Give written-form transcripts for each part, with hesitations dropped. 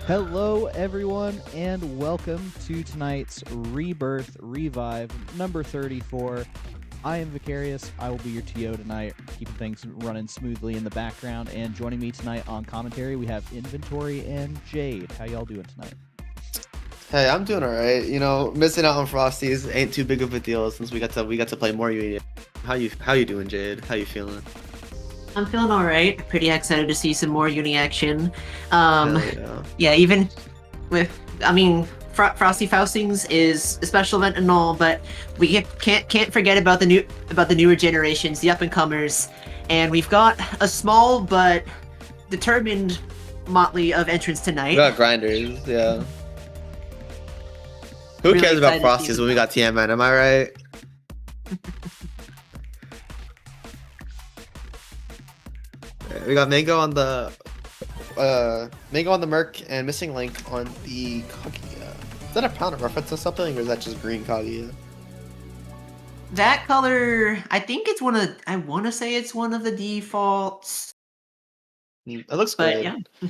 Hello, everyone, and welcome to tonight's Rebirth Revive number 34. I am Vicarious. I will be your TO tonight, keeping things running smoothly in the background. And joining me tonight on commentary, we have Inventory and Jade. How y'all doing tonight? Hey, I'm doing alright. You know, missing out on Frosties ain't too big of a deal since we got to play more Uni. How you doing, Jade? How you feeling? I'm feeling alright. Pretty excited to see some more Uni action. Yeah. Even with, Frosty Faustings is a special event and all, but we can't forget about the newer generations, the up and comers, and we've got a small but determined motley of entrants tonight. We got grinders, yeah. Who Really cares about excited to see Frosties when we got TMN? Am I right? We got Mango on the Merc and Missing Link on the Kaguya. Is that a Phonon reference to something, or is that just green Kaguya? That color, I think it's I want to say it's one of the defaults. It looks but good. Yeah.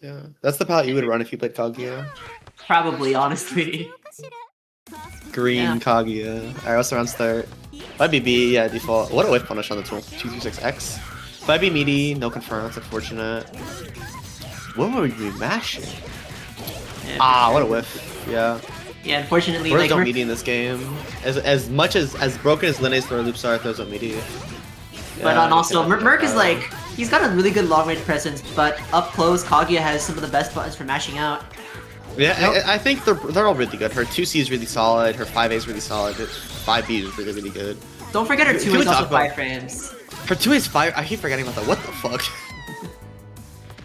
Yeah, that's the palette you would run if you played Kaguya. Probably, honestly. Green Kaguya. Alright, what's the round start? 5BB, yeah, default. What a whiff punish on the 226X. 5B meaty, no confirm, that's unfortunate. What were we mashing? Yeah, what a whiff. Yeah. Yeah, unfortunately, Throws don't meaty in this game. As much as broken as Linne's throw loops are, throws don't meaty. But also, Merc is like, he's got a really good long-range presence, but up close, Kaguya has some of the best buttons for mashing out. Yeah, I think they're all really good. Her 2C is really solid, her 5A is really solid, 5B is really, really good. Don't forget her 2A is also 5 frames. Her 2A is 5, I keep forgetting about that, what the fuck?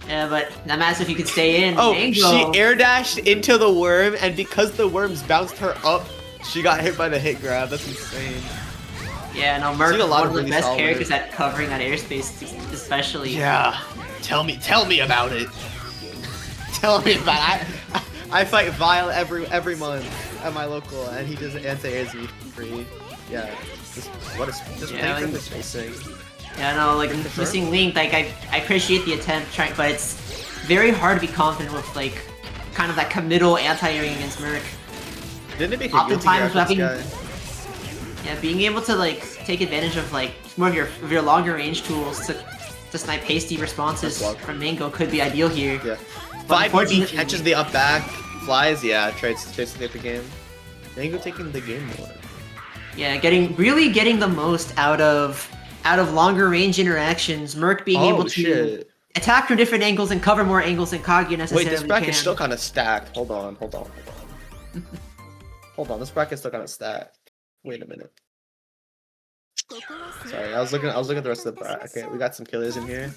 Yeah, but that matters if you can stay in. Oh, Mango. She air dashed into the worm, and because the worms bounced her up, she got hit by the hit grab. That's insane. Yeah, no, Merc is one of the really best solid characters at covering that airspace, especially. Yeah, tell me about it. Tell me about it. I fight Vile every month at my local, and he does anti-airs me free. Yeah, just playing for the spacing. Yeah, no, like Missing Link, like I appreciate the attempt, but it's very hard to be confident with like kind of that committal anti-airing against Merc. Didn't it make a guilty grab this guy? Yeah, being able to like take advantage of like more of your longer range tools to snipe hasty responses from Mango could be ideal here. Yeah. 5BB catches the up back, flies, yeah, tries to take the game. Mango taking the game more. Yeah, getting the most out of longer range interactions. Merc being able to attack from different angles and cover more angles than Kaguya necessarily can. Wait, this bracket's still kind of stacked. Hold on. Hold on, this bracket's still kind of stacked. Wait a minute. Sorry, I was looking at the rest of the bracket. Okay, we got some killers in here.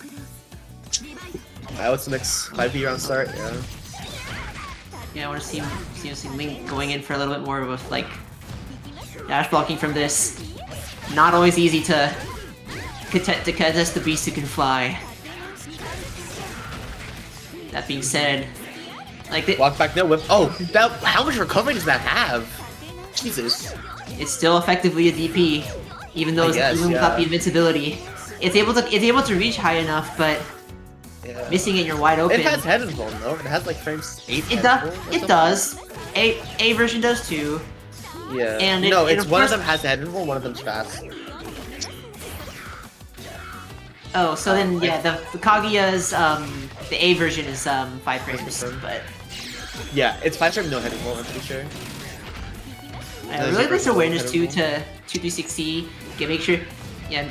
Alright, what's the next 5B round start? Yeah. Yeah, I want to see Link going in for a little bit more with like dash blocking from this. Not always easy to contest the beast who can fly. That being said, like walk back, no whip. Oh, how much recovery does that have? Jesus. It's still effectively a DP, even though even without the invincibility. It's able to reach high enough, but missing it, you're wide open. It has head involved though. It has like frames 8. It does. A version does too. Yeah. And it's one of them has head involved, one of them's fast. Oh, so then yeah, the Kaguya's the A version is 5 frames, but yeah, it's 5 frames no head involved, I'm pretty sure. Really nice awareness too to 360. Make sure,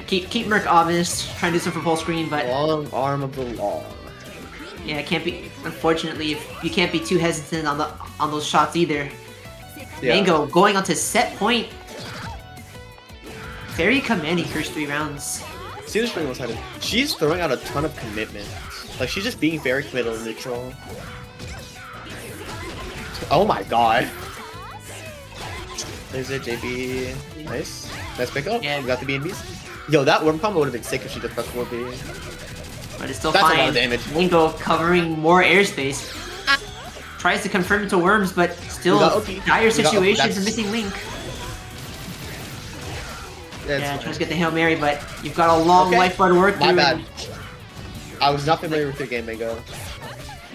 keep Merc honest, try and do some for full screen, but long arm of the law. Yeah, it can't be. Unfortunately, you can't be too hesitant on those shots either. Yeah. Mango going onto set point. Very commanding first 3 rounds. See this really one-sided. She's throwing out a ton of commitment. Like she's just being very committal and neutral. Oh my god. There's a JB. Nice pickup. Yeah, we got the BNBs. Yo, that worm combo would have been sick if she just pressed 4B. But it's still That's fine. a lot of damage. Mango covering more airspace. Tries to confirm into worms, but still dire situation for Missing Link. Yeah, tries to get the Hail Mary, but you've got a long lifebar to work through. My bad. I was not familiar with your game, Mango.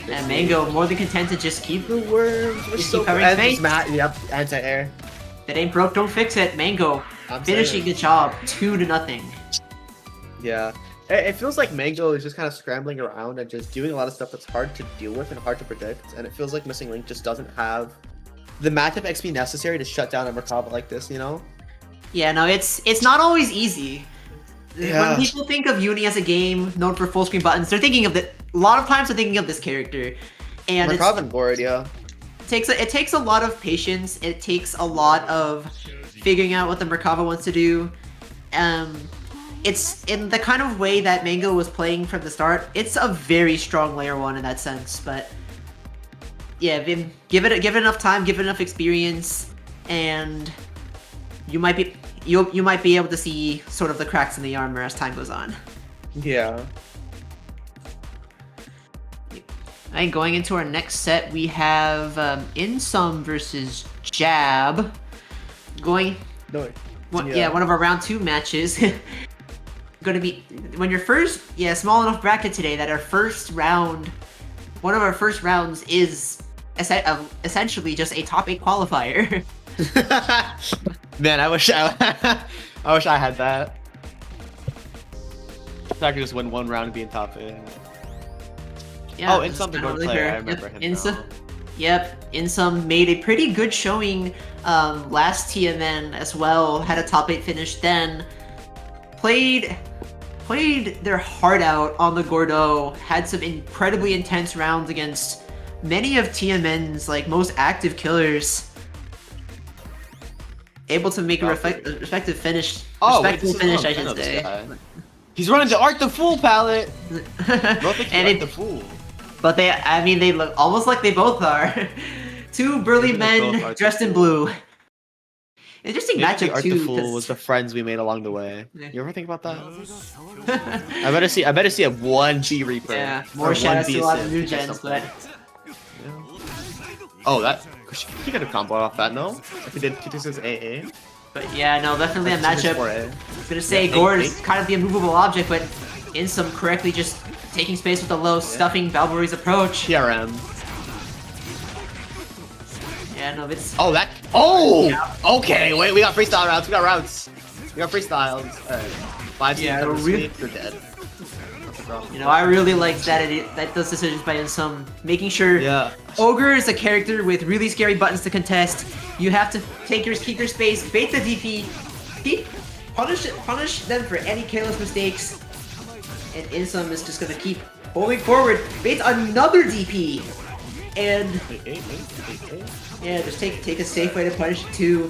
And Mango more than content to just keep The worms were Just so keep covering and space. Yep, anti-air. If it ain't broke, don't fix it. Mango I'm finishing saying. the job 2-0. Yeah. It feels like Mango is just kind of scrambling around and just doing a lot of stuff that's hard to deal with and hard to predict. And it feels like Missing Link just doesn't have the matchup XP necessary to shut down a Merkava like this, you know? Yeah, no, it's not always easy. Yeah. When people think of Uni as a game known for full screen buttons, they're thinking of a lot of times they're thinking of this character. And Merkava and Board, yeah. it takes a lot of patience. It takes a lot of figuring out what the Merkava wants to do. It's in the kind of way that Mango was playing from the start. It's a very strong layer 1 in that sense, but yeah, give it enough time, give it enough experience, and you might be able to see sort of the cracks in the armor as time goes on. Yeah. Alright, going into our next set, we have Insom versus Jab. One of our round 2 matches. Gonna be when your first small enough bracket today that one of our first rounds is essentially just a top 8 qualifier. Man, I wish I had that. If I could just win one round and be in top 8. Yeah, oh, Insom the good player. I remember him. Insom made a pretty good showing last TMN as well. Had a top 8 finish then. Played their heart out on the Gordeau. Had some incredibly intense rounds against many of TMN's most active killers. Able to make a respectable finish. I should say. He's running the Art the Fool palette. And the Fool. But they look almost like they both are. 2 burly men dressed in blue. Interesting matchup Art too. the Fool was the friends we made along the way. You ever think about that? I better see a 1G Reaper. Yeah, more shoutouts to a lot of new gens, but. Oh, he got a combo off that, no? If he did 226 AA. But yeah, no, definitely a matchup. I was gonna say Gord is kind of the immovable object, but Insom correctly just taking space with the low, stuffing Valvori's approach. TRM. Yeah, no, it's. Oh, that. Oh! Yeah. Okay, wait, we got freestyle rounds. We got freestyles. Alright. 5 seconds. You're dead. You know, I really like that those decisions by Insom, making sure Ogre is a character with really scary buttons to contest. You have to keep your space, bait the DP, punish them for any careless mistakes, and Insom is just gonna keep holding forward, bait another DP, and just take a safe way to punish it too.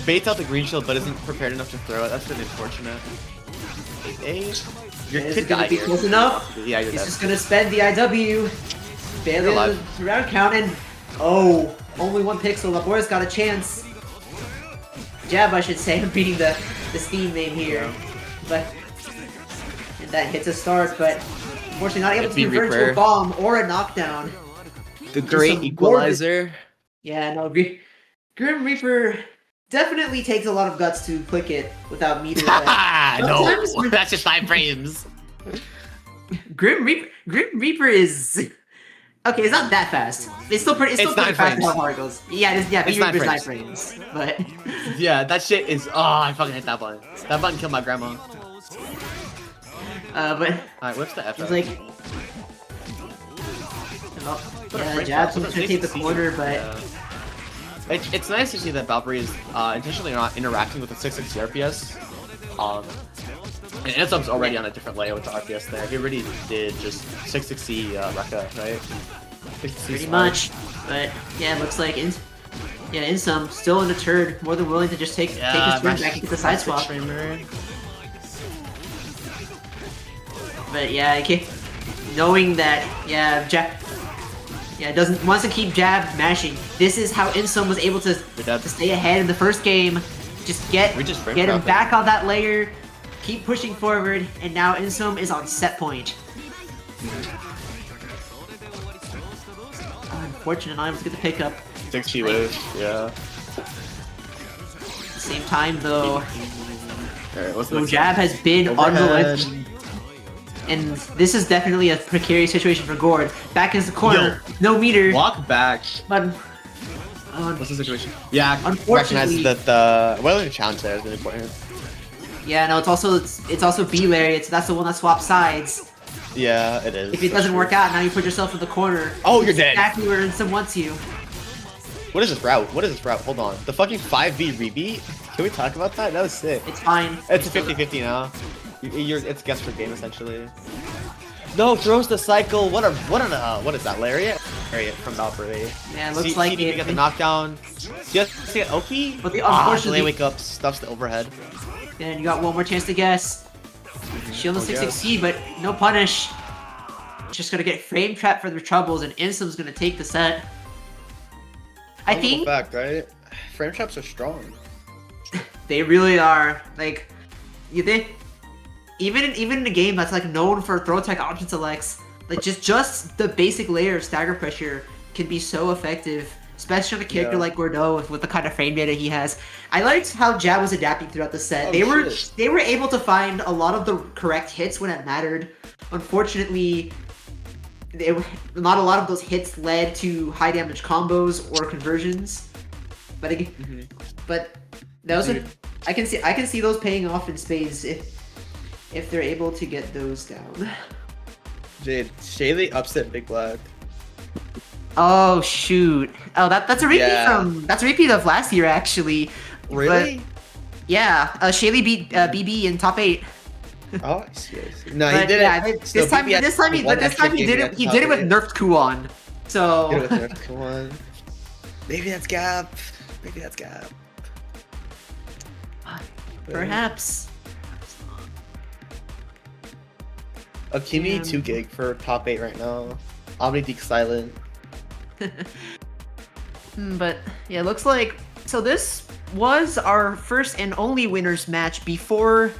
Baits out the green shield but isn't prepared enough to throw it. That's really unfortunate. You're gonna be close enough. Yeah, you're He's just gonna spend the IW. Barely on the round count, and only 1 pixel. The boy's got a chance. Jab, I should say. I'm reading the Steam name here, but and that hits a start, but unfortunately not able to convert to a bomb or a knockdown. The great equalizer. Yeah, no, Grim Reaper definitely takes a lot of guts to click it without meter. No, that's just 5 frames. Grim Reaper is okay. It's not that fast. It's still pretty. It's still pretty fast. How it goes. Yeah, it's 9 frames. But yeah, that shit is. Oh, I fucking hit that button. That button killed my grandma. But alright, what's the F? It's like. Jab's gonna take the corner, but. Yeah. It's nice to see that Valkyrie is intentionally not interacting with the 660 RPS. And Insom's already on a different layer with the RPS there. He already did just 660 Rekka, right? Pretty much. But yeah, it looks like Insom still in the turd, more than willing to just take his turn back and get the side swap. But yeah, knowing that wants to keep Jab mashing. This is how Insom was able to stay ahead in the first game. Just get him back on that layer, keep pushing forward, and now Insom is on set point. Unfortunate, not able to get the pickup. 6G wave, yeah. At the same time, though, Jab has been unrelenting. And this is definitely a precarious situation for Gord. Back in the corner, no meter. Walk back. But What's the situation? Yeah, unfortunately, recognizes that the the challenge there is really important. yeah, no, it's also B Lariat, so that's the one that swaps sides. Yeah, it is. If it doesn't work out, now you put yourself in the corner. Oh, you're dead. Exactly where Insom wants you. What is this route? What is this route? Hold on. The fucking 5v rebeat? Can we talk about that? That was sick. It's fine. It's a 50-50 now. It's guess for game essentially. No, throws the cycle. What is that? Lariat? Lariat from Valkyrie. Yeah, it looks like CDP it. get the knockdown. Just get Oki. But the Delay unfortunately, wake up stuffs the overhead. then you got one more chance to guess. Shield the Oh, 660, but no punish. Just gonna get frame trapped for the troubles, and Insom's gonna take the set. I think fact, right? Frame traps are strong. they really are. Like, even in a game that's like known for throw tech option selects, like just the basic layer of stagger pressure can be so effective, especially on a character like Gordeau with the kind of frame data he has. I liked how Jab was adapting throughout the set. They were able to find a lot of the correct hits when it mattered. Unfortunately, not a lot of those hits led to high damage combos or conversions. But again, but that was I can see those paying off in spades if they're able to get those down. Jade, Shaylee upset Big Black. Oh shoot! Oh, that's a repeat that's a repeat of last year actually. Really? But, yeah, Shaylee beat BB in top 8. Oh, I see. No, But, he did yeah, it. This time he did it. He did it with nerfed Kuon. So. Did it with nerfed Kuon. Maybe that's Gap. Maybe that's Gap. Perhaps. Akimi 2 gig for top 8 right now. Omnideek silent. But yeah, it looks like this was our first and only winners match before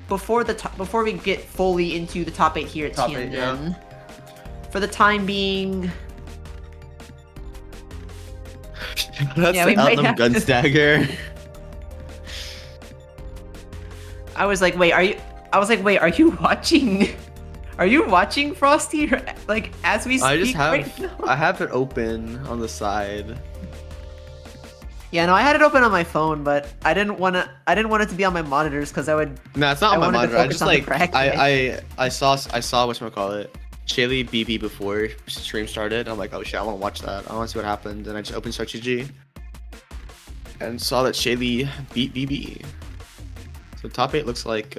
we get fully into the top 8 here at Top TMN. 8, yeah. For the time being. That's Yeah, the we might Eltnum have gun to- stagger. I was like, wait, are you watching? Are you watching Frosty? Like as we speak I just right now? I have it open on the side. Yeah, no, I had it open on my phone, but I didn't want it to be on my monitors because I would. No, it's not I on my wanted to monitor. I focus just on the like practice. I saw whatchamacallit. Shaylee BB before stream started. I'm like, oh shit, I want to watch that. I want to see what happened. And I just opened SearchGG and saw that Shaylee beat BB. So top 8 looks like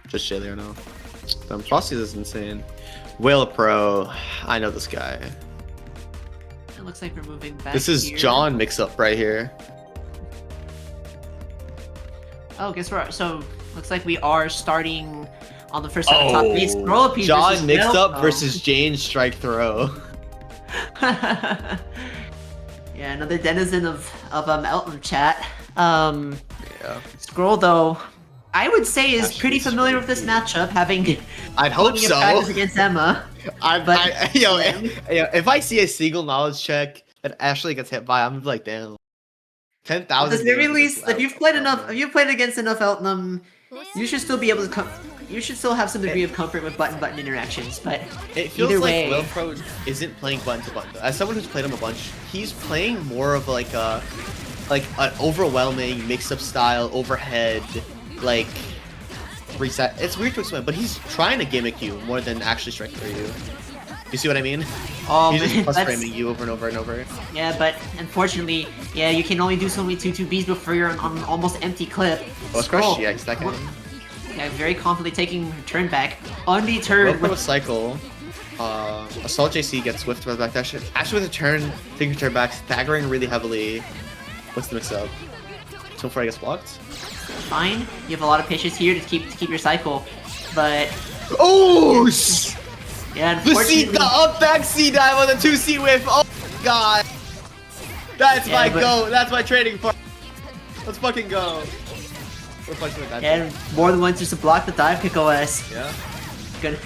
just Shaylee right now. Frosty's is insane. Waelpro, I know this guy. It looks like we're moving back. This is here. John mix-up right here. Oh, guess what? So looks like we are starting on the first set of top 8. Scrollipede John versus mixed up Waelpro. versus Jane strike throw. Yeah, another denizen of Eltnum chat. Yeah. Scroll though, I would say is Actually, pretty familiar with this matchup, having I'd hope having a so. practice against Emma. If I see a single knowledge check that Ashley gets hit by, I'm like, damn. 10,000. At the very least, if you've played against enough Eltnum, you should still be able to you should still have some degree of comfort with button interactions. But it feels either like way, Waelpro isn't playing button to button. As someone who's played him a bunch, he's playing more of like an overwhelming mix-up style overhead, like reset. It's weird to explain, but he's trying to gimmick you more than actually strike through you. You see what I mean? He's just plus framing you over and over and over. Yeah, but unfortunately, yeah, you can only do so many 2-2-Bs before you're on an almost empty clip. Oh, Scroll. yeah, that guy. Yeah, very confidently taking her turn back. Undeterred. Waelpro cycle. Assault JC gets swift with back dash. Actually with a turn, taking turn back, staggering really heavily. What's the mix up? So far I gets blocked. Fine. You have a lot of patience here to keep your cycle, but oh! yeah, The up back C dive on the 2C whiff. Oh my god. That's my go. That's my trading part. Let's fucking go. We're punching with that. And more than once just to block the dive kick OS. Yeah. Gonna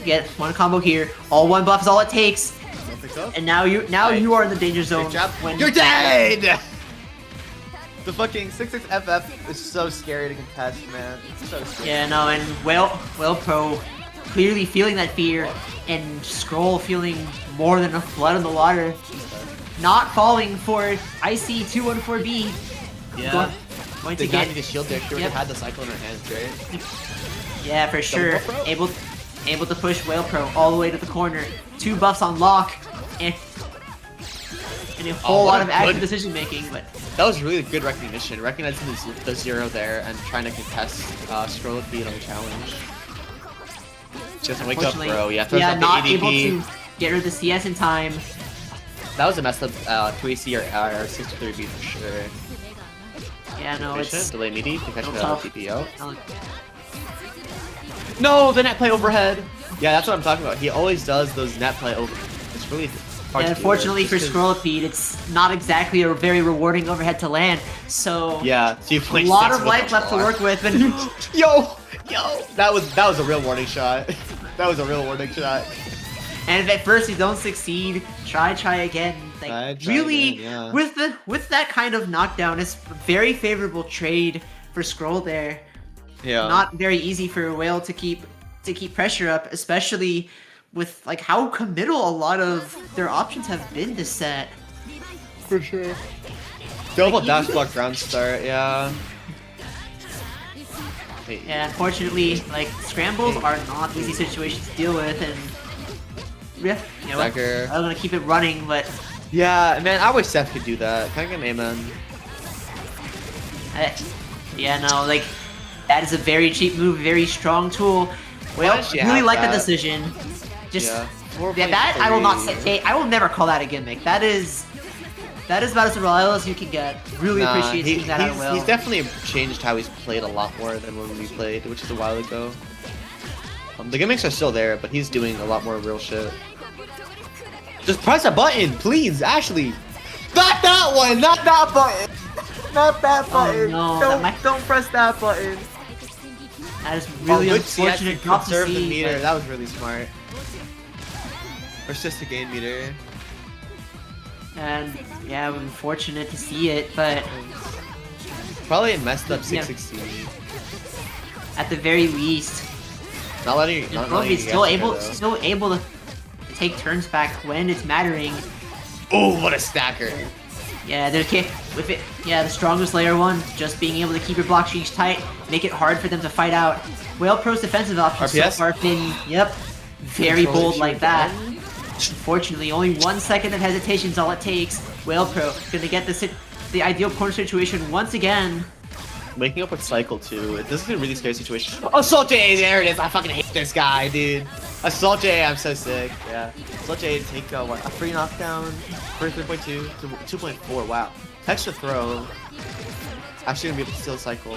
get one combo here. All one buff is all it takes. No pick up. And now you are in the danger zone. Good job. When You're dead! The fucking 66FF is so scary to contest, man. It's so scary. Yeah, no, and Waelpro clearly feeling that fear, and Scroll feeling more than enough blood in the water. Not falling for IC214B. Yeah. Going They to got get the shield there. She already had the cycle in her hands, right? yeah, for sure. Waelpro? Able to push Waelpro all the way to the corner. 2 buffs on lock, and a whole what lot a of active good- decision making. But That was really good recognition. Recognizing the zero there and trying to contest Scrollipede on the challenge. She doesn't wake up, unfortunately, bro. Yeah, throws yeah, out not the able ADP. to get rid of the CS in time. That was a messed up 2AC or 63B for sure. Yeah, no, it's Delay meaty to catch real the tough. TP out. uh, No, the net play overhead. Yeah, that's what I'm talking about. He always does those net play over. It's really hard And to do unfortunately there, for just 'cause- Scrollipede, it's not exactly a very rewarding overhead to land. So Yeah, so you a play lot 6 of with life the left to bar. work with. And Yo, that was a real warning shot. That was a real warning shot. and if at first you don't succeed, try again. Like Try really, again, yeah. with that kind of knockdown, it's a very favorable trade for Scroll there. Yeah. Not very easy for Whale to keep pressure up, especially with like how committal a lot of their options have been this set. for sure. Double Like, dash even- block ground start, yeah. Hey, Yeah, unfortunately, like scrambles are not easy situations to deal with, and yeah, you know what? Dagger. I'm gonna keep it running, but Yeah, man, I wish Seth could do that. Can I get an amen? yeah, no, like that is a very cheap move, very strong tool. Well, did she really have like that? the decision. Just Yeah. yeah, that I will not say. I will never call that a gimmick. That is about as reliable as you can get. Really appreciate seeing that out of Will. he's definitely changed how he's played a lot more than when we played, which is a while ago. The gimmicks are still there, but he's doing a lot more real shit. Just press a button, please, Ashley. Not that one, not that button. Not that button. no, that might- Don't press that button. That is really good CS, unfortunate not to conserve the see. meter. but- That was really smart. Persist to gain meter. And yeah, it was unfortunate to see it, but Probably a messed up Yeah. 660. at the very least, Not letting you. Not letting you Scrollipede get still able to take turns back when it's mattering. Oh, what a stacker! Yeah, with it. Yeah, the strongest layer one, just being able to keep your block change tight, make it hard for them to fight out. Waelpro's defensive options so RPS? far have been, yep, very Control bold issue like that. again? Unfortunately, only 1 second of hesitation is all it takes. Waelpro gonna get the ideal corner situation once again. Waking up with cycle too. This is a really scary situation. Assault J, there it is. I fucking hate this guy, dude. Assault J, I'm so sick. Yeah. Assault J take what? A free knockdown for 3.2 to 2.4. Wow. Extra throw. Actually gonna be able to steal cycle.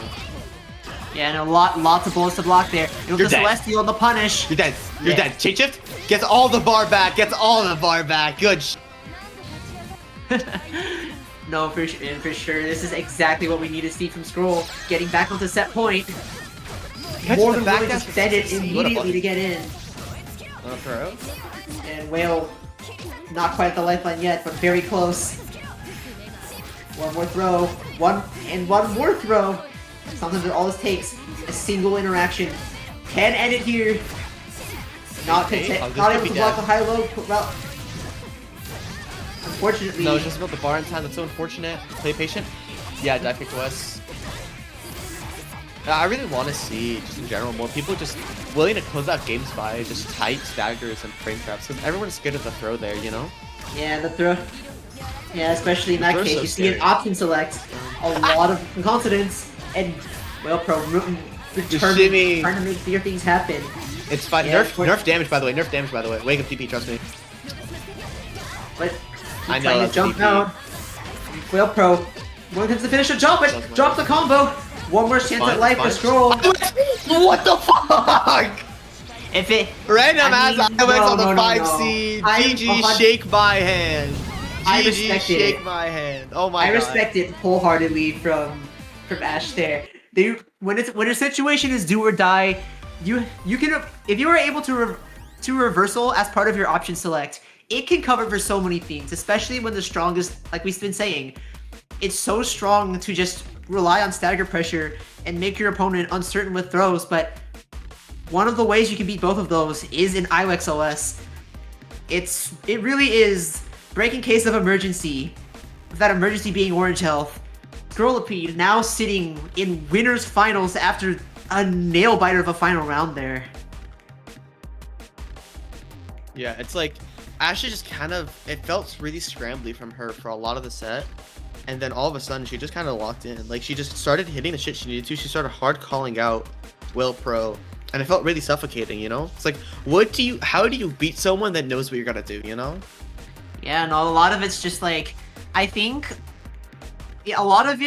Yeah, and lots of bullets to block there. And with You're the dead. Celestial and the punish. You're dead. You're Yeah. dead. Change shift. Gets all the bar back. Gets all the bar back. Good. No, for sure, this is exactly what we need to see from Scroll. Getting back onto set point. Catches More the than back willing to dash for spend it 60. What a immediately to get in. Throw. And Whale, not quite at the lifeline yet, but very close. One more throw. One more throw. Sometimes all this takes, a single interaction. Can end it here. Not Okay, this not could able be to block dead. the high-low route. Unfortunately, No, it's just about the bar in time. That's so unfortunate. Play patient. Yeah, dive kick to us. I really want to see, just in general, more people just willing to close out games by just tight staggers and frame traps. Because everyone's scared of the throw there, you know? yeah, the throw. Yeah, especially in The that throw's case, so you see an scary. option select, a lot of confidence, and Waelpro determined shimmy. trying to make clear things happen. It's fine. Yeah, Nerf damage, by the way. Nerf damage, by the way. Wake up TP, trust me. But I know trying to that's jump DP. out. Waelpro when it comes to finish a jump, but drop the combo. One more chance at life for Scroll. What the fuck? If it Random I ass mean, IMX on the no, 5C. I'm GG, 100 shake my hand. I GG, respect shake it. my hand. Oh my god. I respect it wholeheartedly from Ash there. When a situation is do or die, you can if you are able to reversal as part of your option select, it can cover for so many things, especially when the strongest, like we've been saying, it's so strong to just rely on stagger pressure and make your opponent uncertain with throws, but one of the ways you can beat both of those is in Ilex OS. It really is breaking case of emergency, with that emergency being orange health. Scrollipede now sitting in winners finals after a nail biter of a final round there. Yeah, it's like Ashley just kind of, it felt really scrambly from her for a lot of the set, and then all of a sudden she just kind of locked in. Like she just started hitting the shit she needed to. She started hard calling out Waelpro, and it felt really suffocating, you know? It's like, how do you beat someone that knows what you're gonna do, you know? Yeah, no, a lot of it's just like, I think a lot of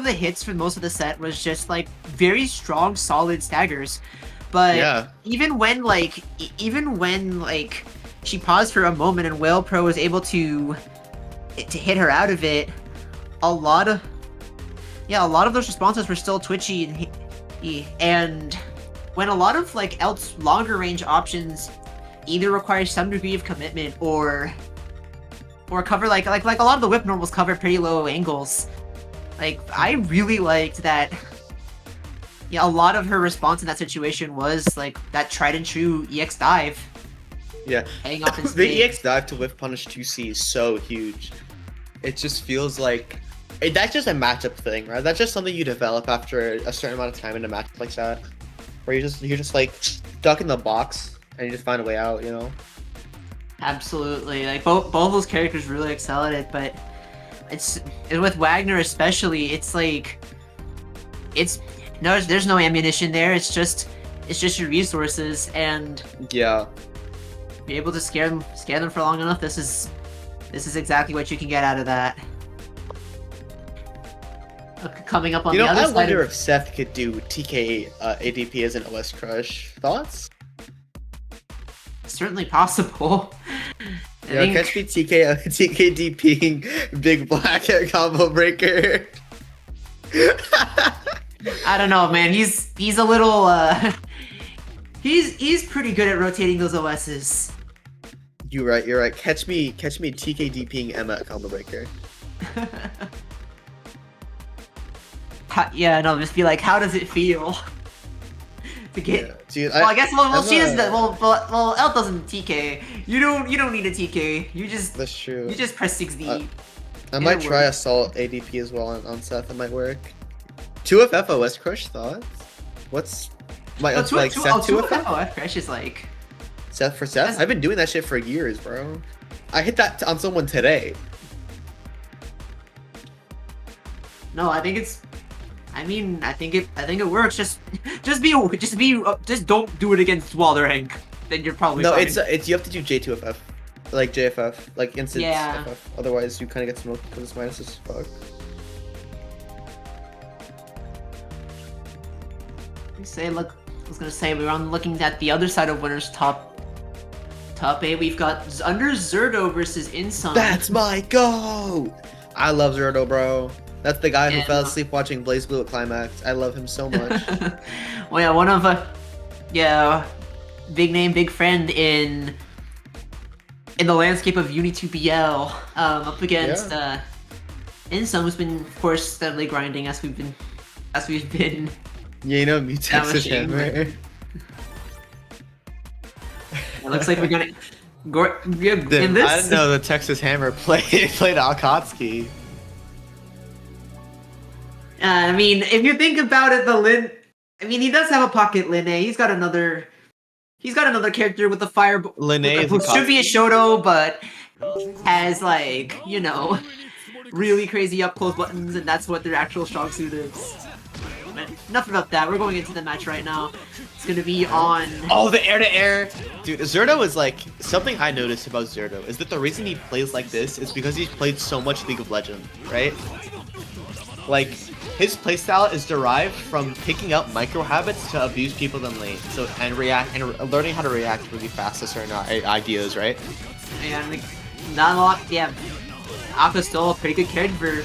the hits for most of the set was just like very strong, solid staggers. But Yeah. even when she paused for a moment and Waelpro was able to hit her out of it, a lot of those responses were still twitchy and when a lot of like Elt's longer range options either require some degree of commitment or cover like a lot of the whip normals cover pretty low angles. Like I really liked that. Yeah, a lot of her response in that situation was like that tried and true EX dive. Yeah. Hang off in The space. EX dive to whiff punish 2C is so huge. It just feels like that's just a matchup thing, right? That's just something you develop after a certain amount of time in a matchup like that, where you're just like stuck in the box and you just find a way out, you know? Absolutely, like both those characters really excel at it, but and with Wagner especially, it's like there's no ammunition there. It's just your resources, and Yeah. be able to scare them for long enough. This is exactly what you can get out of that. Coming up on the other I side. wonder if Seth could do TK ADP as an OS crush. Thoughts? Certainly possible. Yeah, catch me TKDPing Big Black combo breaker. I don't know, man. He's a little he's pretty good at rotating those OSs. You're right. Catch me TKDPing Emma combo breaker. Yeah, no, just be like, how does it feel to get? Yeah, dude, Well, I guess she doesn't. Emma- Well, Elf doesn't TK. You don't need a TK. You just That's true. you just press 6D. I might try Assault ADP as well on Seth. It might work. 2FF OS crush thoughts? What's my Seth 2FF? FF crush is like Seth for Seth? I've been doing that shit for years, bro. I hit that on someone today. no. I think it works. Just don't do it against Walderhank. Then you're probably No, fine. it's you have to do J2FF, like JFF, like instant Yeah. FF. Otherwise, you kind of get smoked because it's minus as fuck. I was gonna say we were looking at the other side of winners top 8. We've got underzerdo versus Insom. That's my goat. I love Zerdo, bro. That's the guy who Yeah. fell asleep watching Blaze Blue at Climax. I love him so much. Well, yeah, one of big name, big friend in the landscape of Uni2BL, up against Insom, who's been, of course, steadily grinding as we've been. Yeah, you know, Mutex Damaging. Hammer. It looks like we're gonna. Dude, In this, I didn't know the Texas Hammer played Akatsuki. I mean, if you think about it, he does have a pocket Linne. He's got another character with the fire. Linne is who should be a Akatsuki. Shoto, but has like really crazy up close buttons, and that's what their actual strong suit is. But enough about that. We're going into the match right now. It's gonna be on. Oh, the air-to-air! Dude, Zerdo is like, something I noticed about Zerdo is that the reason he plays like this is because he's played so much League of Legends, right? Like, his playstyle is derived from picking up micro habits to abuse people in lane, and learning how to react really fast to certain ideas, right? And like, not a lot. Yeah, Aka's still a pretty good character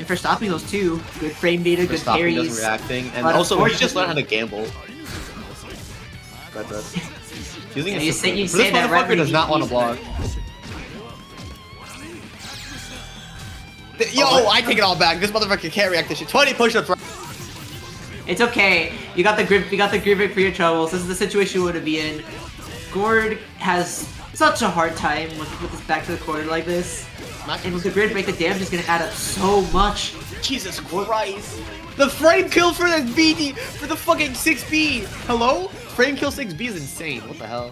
for stopping those two. Good frame data, For good stopping, parries. doesn't reacting, and But also he just learned how unfortunately- to gamble. But using Yeah, a you system. say This that right motherfucker when does you not want to use block. Yo, I take it all back. This motherfucker can't react to shit. 20 push-ups. It's okay. You got the grip. You got the grip for your troubles. This is the situation you want to be in. Gord has such a hard time with this back to the corner like this. And with the grid break, the damage is gonna add up so much. Jesus Christ. The frame kill for the BD, for the fucking 6B. Hello? Frame kill 6B is insane. What the hell?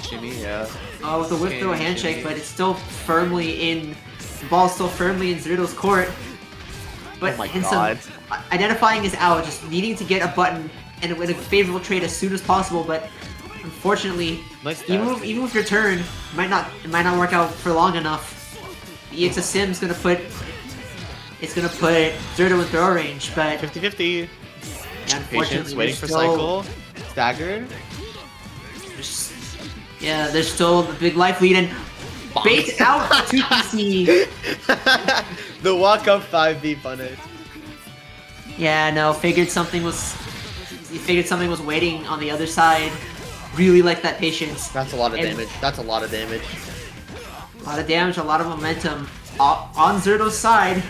Shimmy, yeah. Oh, with the whip throw handshake, but it's still firmly in. The ball's still firmly in Zerdo's court. But Oh my Insom God. identifying his out, just needing to get a button and a favorable trade as soon as possible. But unfortunately, Nice even with your turn, it might not work out for long enough. The EX of Sim's gonna put Zerdo in throw range, but 50-50. yeah, unfortunately, Patience, waiting for still, cycle. Stagger. There's still the big life lead and bait out 2PC. The walk-up 5B punish. Yeah, no, figured something was waiting on the other side. Really like that patience. That's a lot of And- damage. That's a lot of damage. A lot of damage, a lot of momentum. On Zerdo's side,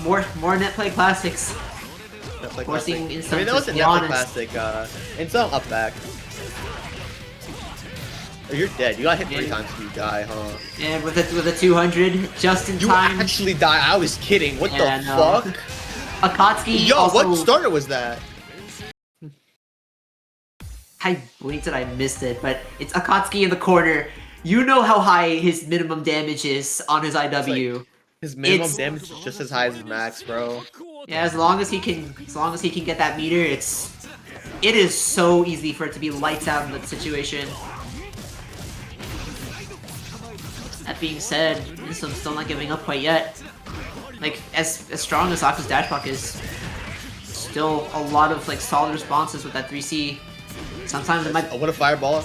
more net play classics. Netflix Forcing classic. Insom I mean, that to was a be Netflix honest. classic. Insom up back. Oh, you're dead. You got hit 3 Yeah. times and you die, huh? And with a 200, just in You time. actually die. I was kidding. What Yeah, the no. fuck? Akatsuki Yo, also, what starter was that? I blinked and I missed it, but it's Akatsuki in the corner. You know how high his minimum damage is on his IW. His minimum It's- damage is just as high as his max, bro. Yeah, as long as he can get that meter, it is so easy for it to be lights out in that situation. That being said, Insom's still not giving up quite yet. Like, as strong as Aka's dash block is, still a lot of like solid responses with that 3C. Sometimes it might, Oh, what a fireball.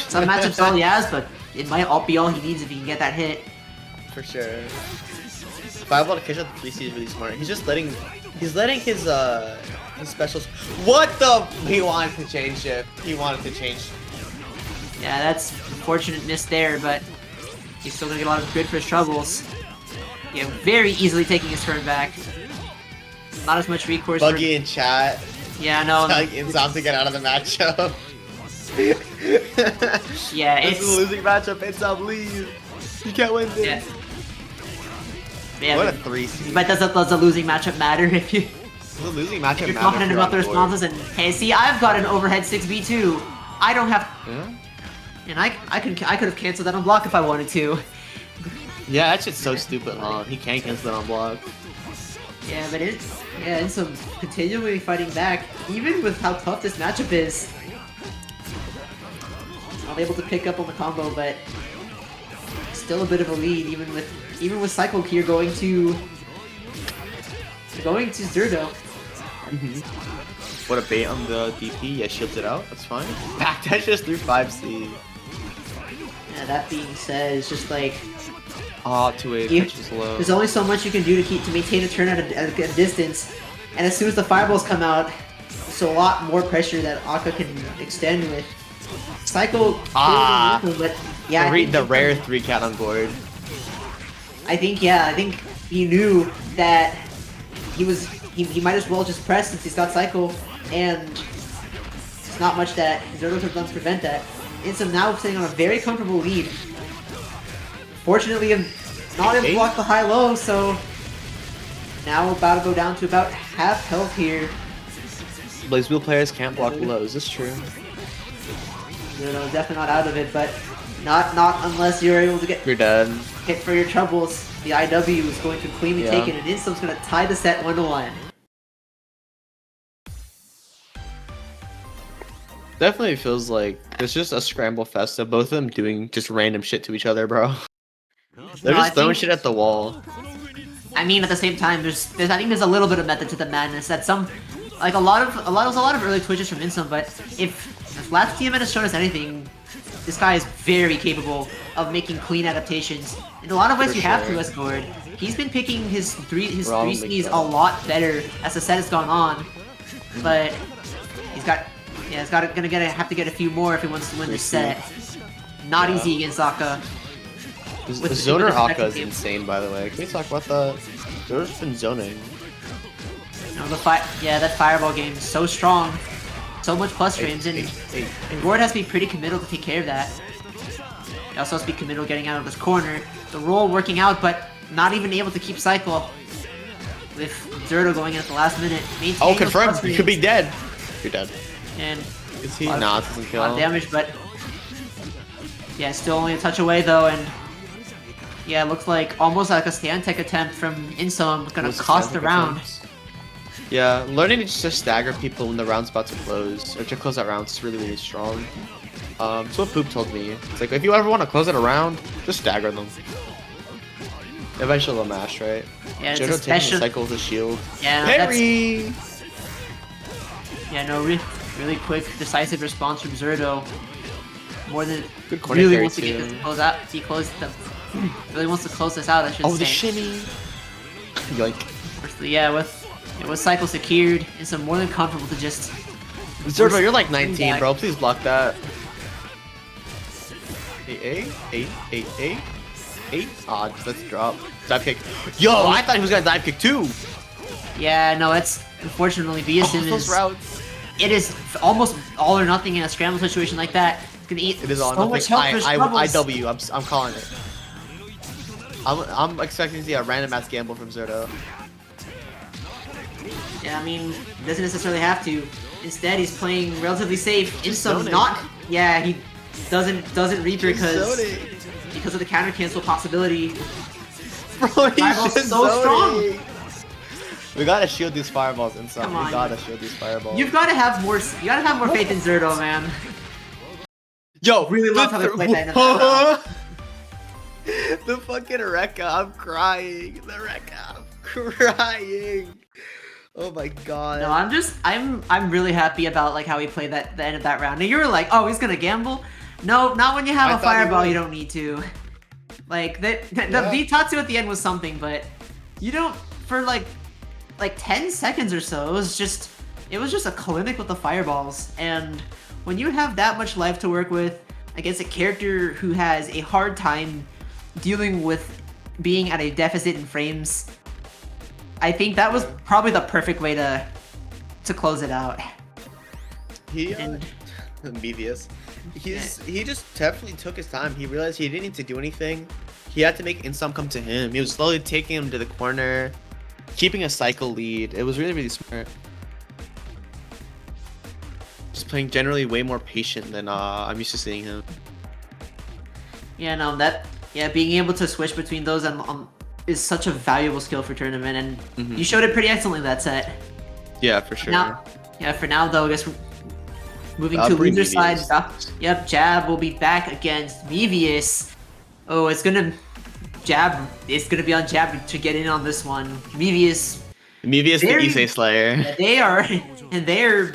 some matchups all he has, but it might all be all he needs if he can get that hit. For sure. Fireball to catch up the 3C is really smart. He's just letting his specials. What the? He wanted to change it. He wanted to change. Yeah, that's unfortunate miss there, but he's still gonna get a lot of grid for his troubles. Yeah, very easily taking his turn back. Not as much recourse. Buggy in chat. Yeah, no. Telling Insom to get out of the matchup. Yeah, This is a it's losing matchup. Insom, leave. You can't win this. yeah. Yeah, What a but, 3C. but does the losing matchup matter if you The losing matchup if you're matters confident if about the you're on board. responses? And hey, see, I've got an overhead 6B too. I don't have, Yeah? and I could have canceled that on block if I wanted to. Yeah, that shit's so stupid, huh? He can't cancel that on block. Yeah, but Insom continually fighting back, even with how tough this matchup is. Not able to pick up on the combo, but still a bit of a lead, even with Cycle Gear going to Zerdo. What a bait on the DP. Yeah, shields it out. That's fine. Back dash just through 5C. Yeah, that being said, it's just like Ah, 2A You- pitch is low. there's only so much you can do to maintain a turn at a distance, and as soon as the fireballs come out, there's a lot more pressure that Aka can extend with. Cycle, Ah. but yeah, I think The rare 3 cat on board. I think he knew that he might as well just press since he's got Cycle, and there's not much that Zerdo could have done to prevent that. Insom now sitting on a very comfortable lead. Fortunately, I'm not able to block the high-low, so now about to go down to about half health here. Blaze Wheel players can't block low. Is this true? Zerdo is definitely not out of it, but not unless you're able to get You're dead. hit for your troubles. The IW is going to cleanly Yeah. take it, and Insom's going to tie the set 1-1. Definitely feels like it's just a scramble fest of both of them doing just random shit to each other, bro. They're No, I just throwing think- shit at the wall. I mean, at the same time, I think there's a little bit of method to the madness. That there's a lot of early twitches from Insom, but if last TMN has shown us anything, this guy is very capable of making clean adaptations. In a lot of ways, For you have sure. to as Gord. He's been picking his three Wrong Cs mix a up. lot better as the set has gone on, but he's gonna have to get a few more if he wants to win this set. Not Yeah. easy against Aka. The With Zoner the Aka is game. insane, by the way. Can we talk about that? Zerdo's been zoning. You know, that fireball game is so strong. So much plus frames, and Gordeau has to be pretty committal to take care of that. He also has to be committal getting out of this corner. The roll working out, but not even able to keep cycle. With Zerdo going in at the last minute. Oh, confirmed. You could be dead. You're dead. And is he not? Doesn't kill. A lot of damage, but yeah, still only a touch away though, and yeah, it looks like almost like a stand tech attempt from Insom gonna cost the round. Yeah, learning to just stagger people when the round's about to close, or to close that round is really, really strong. That's what Poop told me. It's like, if you ever want to close it around, just stagger them. Eventually they'll mash, right? Yeah, it's Jodo taking the cycle with the shield. Yeah, Parry! Yeah, no, really quick, decisive response from Zerdo. More than good corner really carry wants to get this to close out. He closed the really wants to close this out. I should say. Oh, the shimmy! Yoink. Firstly, yeah, with cycle secured, it's more than comfortable to just. Zerdo, you're like 19, bro. Please block that. 8. Ah, let's drop. Dive kick. Yo, I thought he was gonna dive kick too. Yeah, no, it's unfortunately Viasim those routes. It is almost all or nothing in a scramble situation like that. It's gonna eat it is so much health for I'm calling it. I'm expecting to see a random ass gamble from Zerdo. Yeah, I mean, he doesn't necessarily have to. Instead, he's playing relatively safe. Insom not. Yeah, he doesn't reap because of the counter cancel possibility. Bro, he's just so strong. We gotta shield these fireballs, Insom. We gotta shield these fireballs. You gotta have more faith in Zerdo, man. Yo, really love how they played that. The fucking Rekka, I'm crying. The Rekka, I'm crying. Oh my god. No, I'm really happy about like how he played the end of that round. And you were like, oh, he's gonna gamble. No, not when you have a fireball. You don't need to. Like the Vitatsu at the end was something, but you don't for like 10 seconds or so. It was just a clinic with the fireballs. And when you have that much life to work with against a character who has a hard time dealing with being at a deficit in frames, I think that was probably the perfect way to close it out. Mevious. He just definitely took his time. He realized he didn't need to do anything. He had to make Insom come to him. He was slowly taking him to the corner, keeping a cycle lead. It was really, really smart. Just playing generally way more patient than I'm used to seeing him. Yeah, no, being able to switch between those is such a valuable skill for tournament, and you showed it pretty excellently that set. Yeah, for sure. For now though, I guess moving to loser side. Yep, Jab will be back against Mevious. Oh, it's gonna be on Jab to get in on this one. Mevious, the Issei Slayer. They're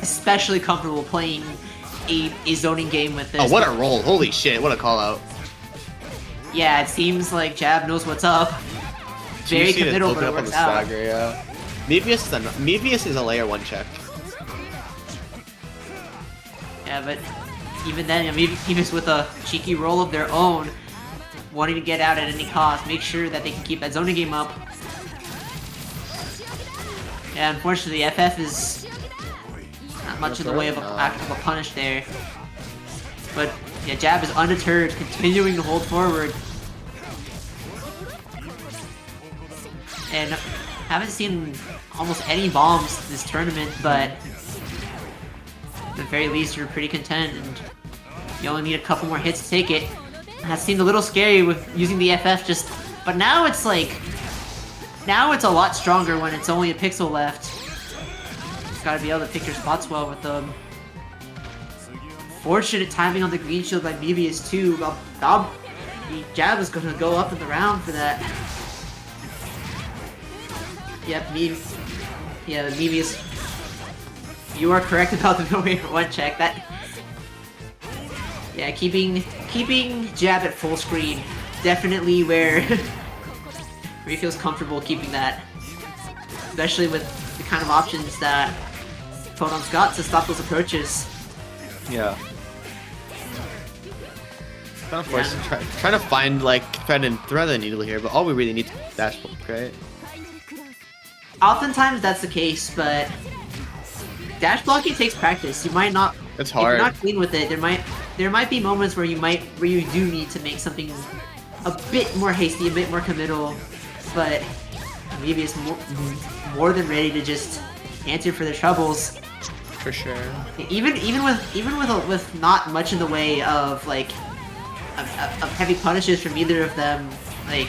especially comfortable playing a zoning game with this. Oh, what a roll! Holy shit! What a call out. Yeah, it seems like Jab knows what's up. Very committal, but it works out. Stagger, yeah. Mevious is a layer 1 check. Yeah, but even then, Mevious with a cheeky roll of their own, wanting to get out at any cost, make sure that they can keep that zoning game up. Yeah, unfortunately, FF is not much in the way of a punish there. But yeah, Jab is undeterred, continuing to hold forward. And haven't seen almost any bombs this tournament, but at the very least you're pretty content, and you only need a couple more hits to take it. That seemed a little scary with using the FF but now it's a lot stronger when it's only a pixel left. Just gotta be able to pick your spots well with them. Fortunate timing on the green shield by Mevious too. The Jab is gonna go up in the round for that. Yep, Mevious. You are correct about the no-way for 1 check. Yeah, keeping Jab at full screen, definitely where he feels comfortable keeping that, especially with the kind of options that Phonon's got to stop those approaches. Yeah. Kind of trying to find like thread the needle here, but all we really need is dash block, right? Oftentimes that's the case, but dash blocking takes practice. You might not. It's If hard. you're not clean with it, there might be moments where you do need to make something a bit more hasty, a bit more committal, but maybe it's more than ready to just answer for the troubles. For sure. Even with not much in the way of like of heavy punishes from either of them, like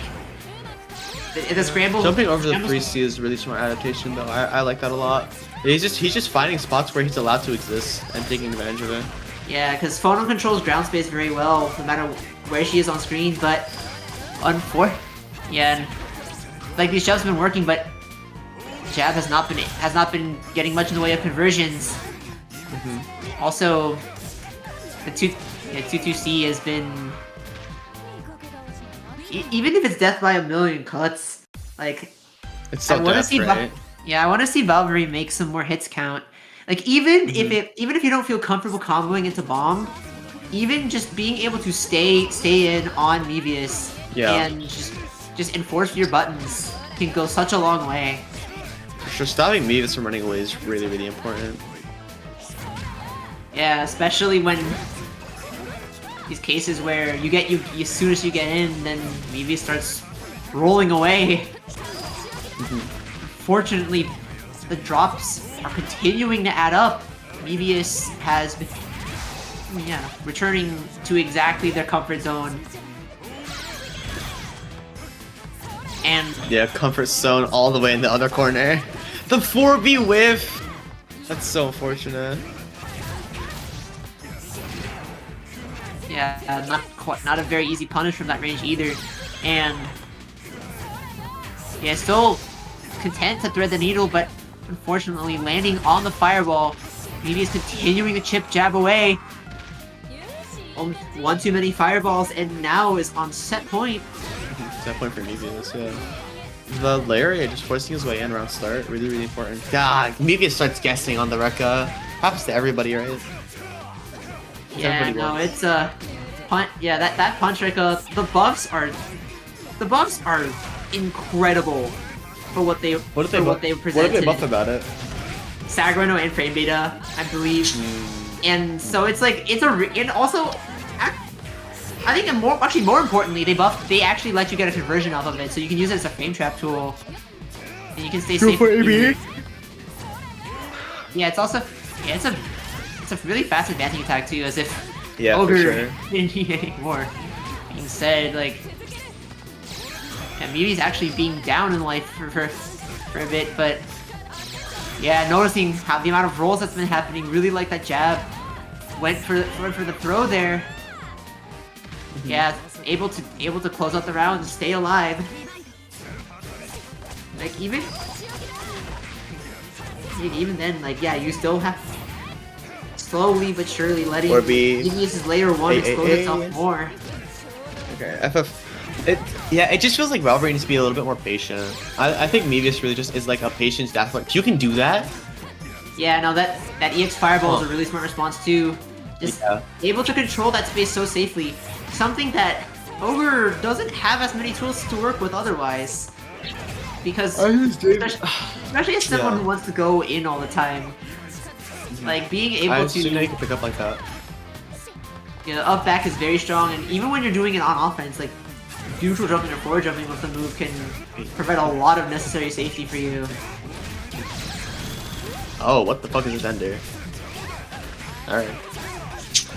the scramble. Jumping over the 3C is really smart adaptation though. I like that a lot. He's just finding spots where he's allowed to exist and taking advantage of it. Yeah, because Phonon controls ground space very well, no matter where she is on screen. But yeah, and, like these jabs have been working, but jab has not been getting much in the way of conversions. Also, the 2-2C has been even if it's death by a million cuts, like It's so death, right? Yeah, I want to see Valkyrie make some more hits count. Like even if you don't feel comfortable comboing into bomb, even just being able to stay in on Mevious and just enforce your buttons can go such a long way. For sure, stopping Mevious from running away is really, really important. Yeah, especially when these cases where you as soon as you get in, then Mevious starts rolling away. Fortunately, the drops are continuing to add up. Mevious has been, returning to exactly their comfort zone. And yeah, comfort zone all the way in the other corner. The 4B whiff! That's so unfortunate. Yeah, not a very easy punish from that range either. And yeah, still content to thread the needle, but unfortunately landing on the fireball. Maybe is continuing to chip jab away. One too many fireballs, and now is on set point. Set point for Mevious, yeah. The Lariat just forcing his way in around start, really, really important. God, Mevious starts guessing on the Rekka. Happens to everybody, right? Yeah, no, it's punch. Yeah, that punch Rekka. The buffs are incredible for what they presented. What did they buff about it? Sagrano and frame beta, I believe. And so it's like and also I think more importantly, they actually let you get a conversion off of it, so you can use it as a frame trap tool, and you can stay safe. For AB. Yeah, it's also it's a really fast advancing attack too, as if for Ogre sure. didn't need any more. Being said, like, yeah, Mevious actually being down in life for a bit, but yeah, noticing how the amount of rolls that's been happening, really like that jab. Went for the throw there. Yeah, able to close out the round and stay alive. Like even then, like yeah, you still have slowly but surely letting Mevious' layer 1 expose itself more. Okay, it just feels like Valkyrie needs to be a little bit more patient. I think Mevious really just is like a patience dash. Like you can do that. Yeah, no, that EX Fireball is a really smart response too. Just able to control that space so safely. Something that Ogre doesn't have as many tools to work with otherwise. Because especially as someone who wants to go in all the time. Like being able to you can pick up like that. Yeah, up back is very strong, and even when you're doing it on offense, like neutral jumping or forward jumping with the move can provide a lot of necessary safety for you. Oh, what the fuck is this ender? Alright.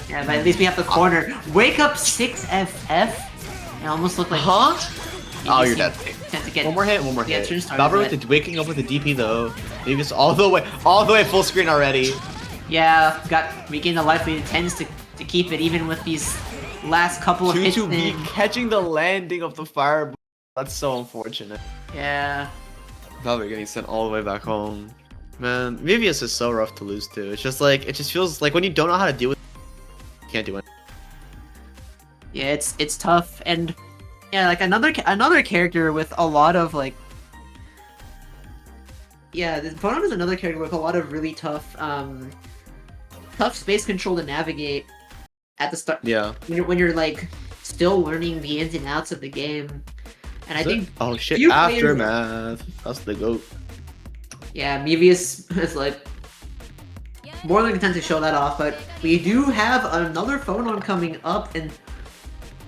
Yeah, but at least we have the corner. Wake up 6FF. It almost looked like. Huh? Oh, you're dead. One more hit. Valkyrie with waking up with the DP though. Maybe it's all the way full screen already. Yeah, regained the life lead. Intends to keep it even with these last couple of hits. 2-2B catching the landing of the fireball. That's so unfortunate. Yeah. Valkyrie getting sent all the way back home. Man, Mevious is so rough to lose to. It's just like, it just feels like when you don't know how to deal with it, you can't do it. Yeah, it's tough, and yeah, like another character with a lot of like, yeah, Phonon is another character with a lot of really tough space control to navigate at the start. Yeah. When you're like still learning the ins and outs of the game, and I think oh shit, Aftermath. That's the GoTE. Yeah, Mevious is like more than content to show that off, but we do have another Phonon coming up, and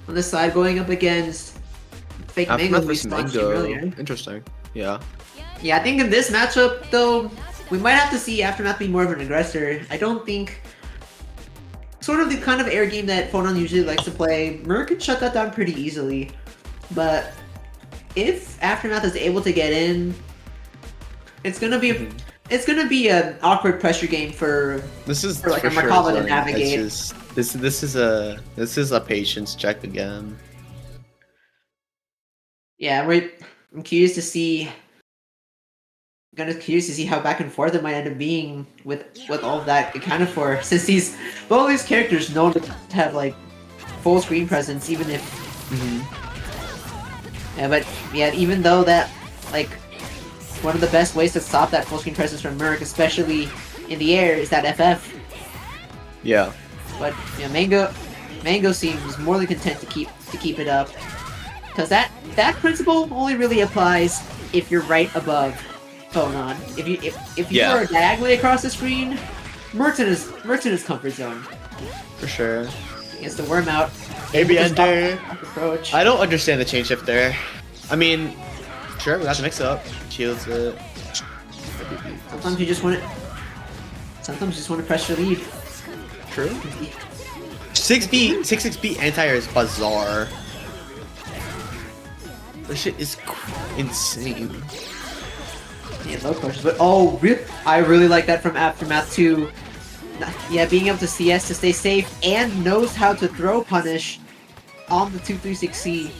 on this side going up against Fake Mango, Aftermath who we versus spawned stream Mango. earlier. Interesting. Yeah. Yeah, I think in this matchup, though, we might have to see Aftermath be more of an aggressor. I don't think... Sort of the kind of air game that Phonon usually likes to play, Merc can shut that down pretty easily. But if Aftermath is able to get in, it's gonna be it's gonna be an awkward pressure game for like a Merkava to navigate. This is a patience check again. Yeah, I'm curious to see. Curious to see how back and forth it might end up being with all of that accounted for, since all these characters known to have like full screen presence, even if. Yeah, but yeah, even though that like one of the best ways to stop that full screen presence from Merc, especially in the air, is that FF. Yeah. But yeah, Mango seems more than content to keep it up, because that principle only really applies if you're right above Phonon. If you are diagonally across the screen, Mert's in his comfort zone. For sure. He has to worm out. Maybe enter. Approach. I don't understand the chain shift there. I mean, sure, we got to mix it up. Shields it. Sometimes you just want to. Sometimes you just want to press your lead. True. 6-6B anti-air is bizarre. This shit is insane. Yeah, low pushes, but I really like that from Aftermath too. Yeah, being able to CS to stay safe and knows how to throw punish on the 236C.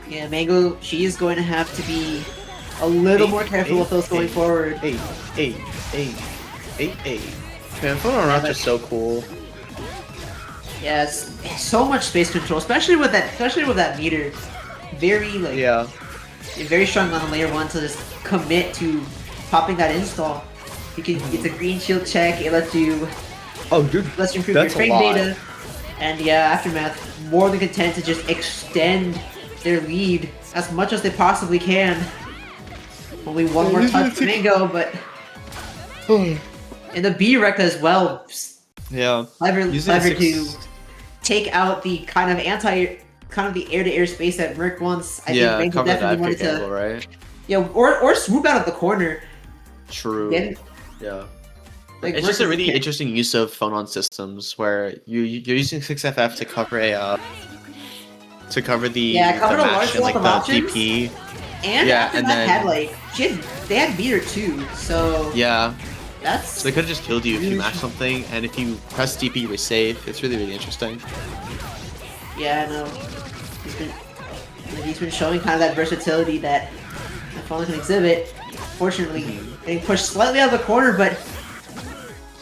Yeah, Mango, she is going to have to be a little more careful with those going forward. Man, Phonon routes are so cool. Yes, so much space control, especially with that meter. Very very strong on the layer 1 to just commit to popping that install. It's a green shield check. It lets you lets you improve your frame data. And yeah, Aftermath more than content to just extend their lead as much as they possibly can. Only one more touch for Mango, but and the B rec as well. Yeah, clever to take out the kind of the air-to-air space that Merc wants. I think Mango definitely wanted to, angle, right? Yeah, or swoop out of the corner. True. Yeah. Like, it's just a really interesting use of Phonon systems where you're using 6FF to cover the match and like the DP. And Aftermath had they had meter too, so yeah. So they could have just killed you if you mash something, and if you press DP, you were safe. It's really, really interesting. Yeah, I know. He's been showing kind of that versatility that Phonon can exhibit. Fortunately, getting pushed slightly out of the corner, but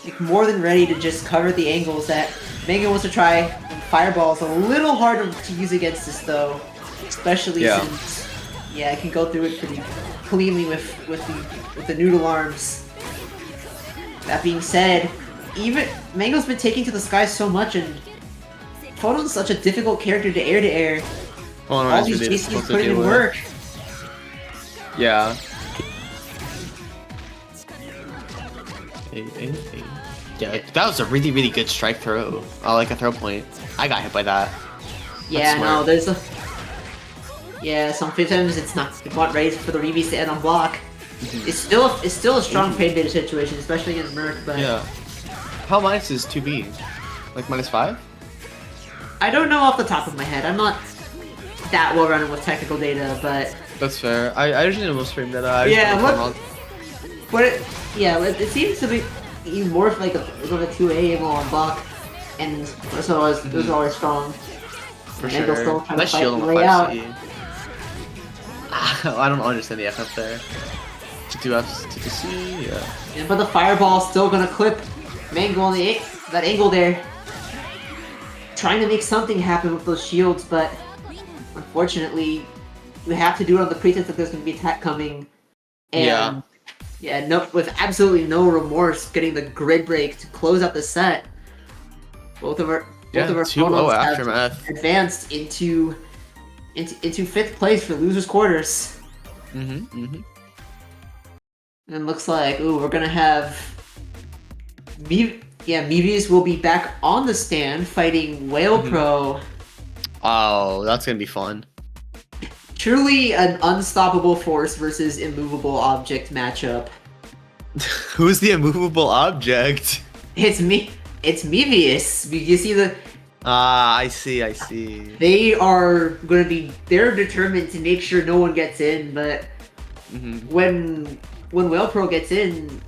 like, more than ready to just cover the angles that Mango wants to try. And Fireball's a little harder to use against this though, especially since it can go through it pretty cleanly with the noodle arms. That being said, even Mango's been taking to the sky so much, and Phonon's such a difficult character to air. All these JCs putting in work. Yeah. Yeah, that was a really, really good strike throw. Like a throw point. I got hit by that. Yeah, no, there's a... Yeah, sometimes it's not ready for the revies to end on block. It's still a strong pain data situation, especially against Merc, but... Yeah. How minus is 2B? Like -5? I don't know off the top of my head. I'm not that well running with technical data, but... That's fair. I usually know most frame data. It seems to be more of like a 2A on block, and it was always strong. For sure. Nice shield on the 5C. I don't understand the FF there. 2Fs, 2C, yeah. But the fireball's still gonna clip Mango on that angle there. Trying to make something happen with those shields, but unfortunately, we have to do it on the pretense that there's gonna be attack coming. And with absolutely no remorse, getting the grid break to close out the set. Both of our opponents have advanced into 5th place for losers quarters. And looks like, ooh, we're gonna have Mevious will be back on the stand fighting Waelpro. Oh, that's gonna be fun. Truly an unstoppable force versus immovable object matchup. Who's the immovable object? It's Mevious. You see the Ah, I see. they're determined to make sure no one gets in, but when Waelpro gets in,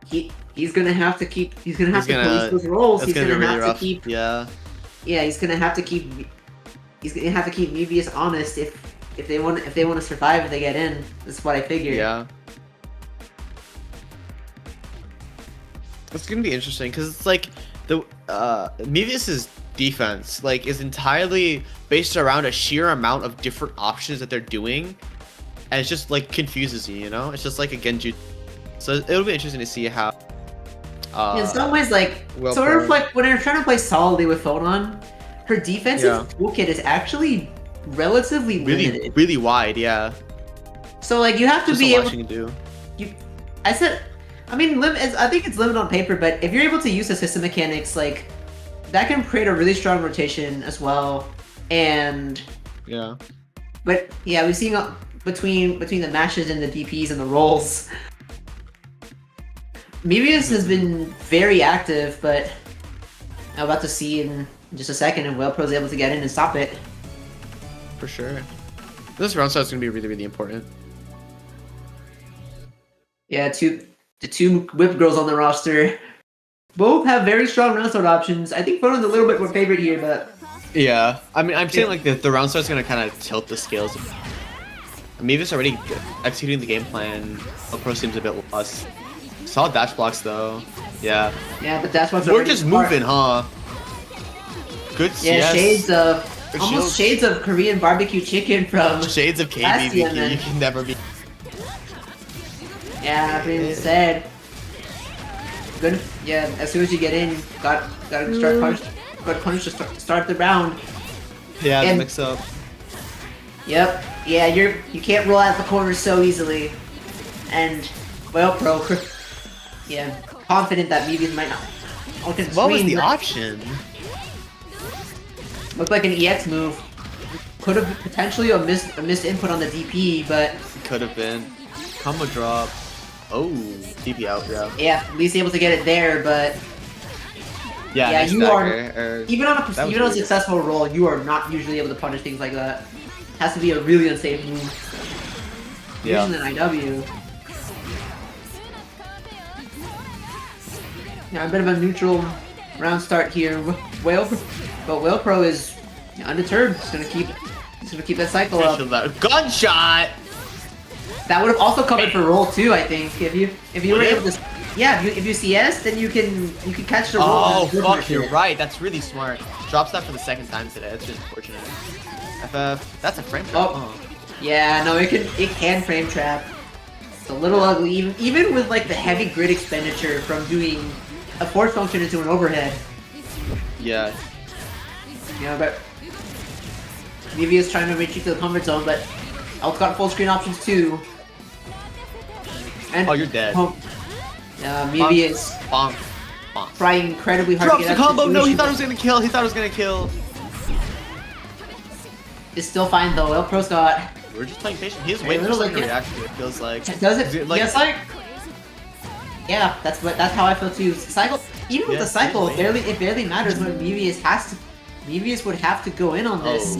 he's gonna have to police those roles. He's gonna have to keep he's gonna have to keep Mevious honest if they want to survive if they get in. That's what I figured. Yeah. It's gonna be interesting because it's like the Mevious's defense like is entirely based around a sheer amount of different options that they're doing, and it just like confuses you. You know, it's just like a Genju. So it'll be interesting to see how. In some ways, like Waelpro. sort of like when they're trying to play solidly with Phonon, her defensive toolkit is actually relatively limited. Really wide, yeah. So like you have to Just be a lot able. you can do. I think it's limited on paper, but if you're able to use the system mechanics, like that can create a really strong rotation as well. And Yeah. but yeah, we've seen between the mashes and the DPs and the rolls. Mevious has been very active, but I'm about to see in just a second if Waelpro's able to get in and stop it. For sure. This round start is gonna be really, really important. Yeah, the two whip girls on the roster both have very strong round start options. I think Phonon's a little bit more favorite here, but Yeah, I mean, I'm saying like the round start's gonna kind of tilt the scales. Mevious already executing the game plan. Pro seems a bit lost. Solid dash blocks though. Yeah. Yeah, but that's what's We're just moving, huh? Good. Yeah, yes. shades of Korean barbecue chicken from Shades of last KBBQ. TMN. You can never be. Yeah, that being said, good. Yeah, as soon as you get in, got punish to start the round. Yeah, And- mix up. Yep. Yeah, you can't roll out the corners so easily. And Waelpro, yeah, confident that Mevious might not. What was the option? Looked like an EX move. Could have potentially a missed input on the DP, but Could have been. Combo drop. Oh, DP out, yeah. yeah, at least able to get it there. But Yeah, yeah, nice you dagger, are even on that was a weird. successful roll, you are not usually able to punish things like that. Has to be a really unsafe move. Yeah. Using an IW. Yeah, a bit of a neutral round start here. Waelpro is undeterred. He's gonna keep that cycle up. Gunshot! That would have also covered for roll too, I think. If you were able to, yeah, if you CS, then you can catch the roll. Oh and fuck, you're right. That's really smart. Drops that for the second time today. That's just unfortunate. FF, that's a frame trap. Oh. Yeah, no, it can frame trap. It's a little ugly, even with like the heavy grid expenditure from doing a force function into an overhead. Yeah. Yeah, but Mevious trying to retreat to the comfort zone, but Elt's got full screen options too. And Oh, you're dead. Mevious Bonk. Bonk. trying incredibly hard Drops to the get out of combo. No, he situation, thought it was gonna kill. He thought it was gonna kill. It's still fine though. Waelpro's got. We're just playing patient. He's waiting for something to react to. It feels like. Does it? Is like- Yes, like. Yeah, that's how I feel too. Cycle, even with Yeah, the cycle, seriously. it barely matters when Mevious would have to go in on this.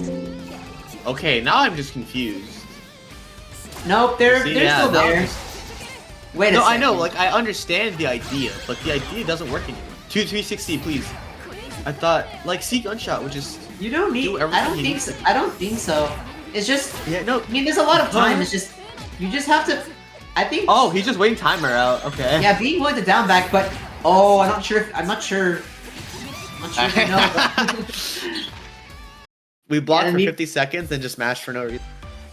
Oh. Okay, now I'm just confused. Nope, they're See, still now I'm there. just- Wait a No, second. I know. Like I understand the idea, but the idea doesn't work anymore. 360, please. I thought like C gunshot would just. You don't need. Do I everything don't you think need so. to. I don't think so. It's just. Yeah, no. I mean, there's a lot of time. It's just. You just have to. I think. Oh, he's just waiting timer out. Okay. Yeah, being willing to down back, but I'm not sure. I'm not sure if I know. We blocked Yeah, for me- 50 seconds and just mashed for no reason.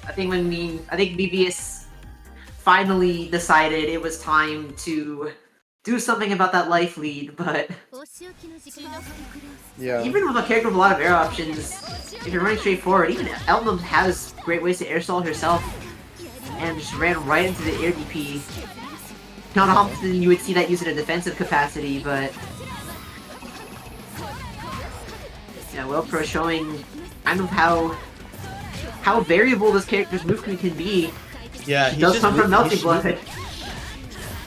I think Mevious finally decided it was time to do something about that life lead, but Yeah. even with a character with a lot of air options, if you're running straight forward, even Eltnum has great ways to air stall herself. and just ran right into the air DP. Not often you would see that used in a defensive capacity, but yeah, Waelpro showing kind of how variable this character's movement can be. Yeah, He does come from Melty Blood.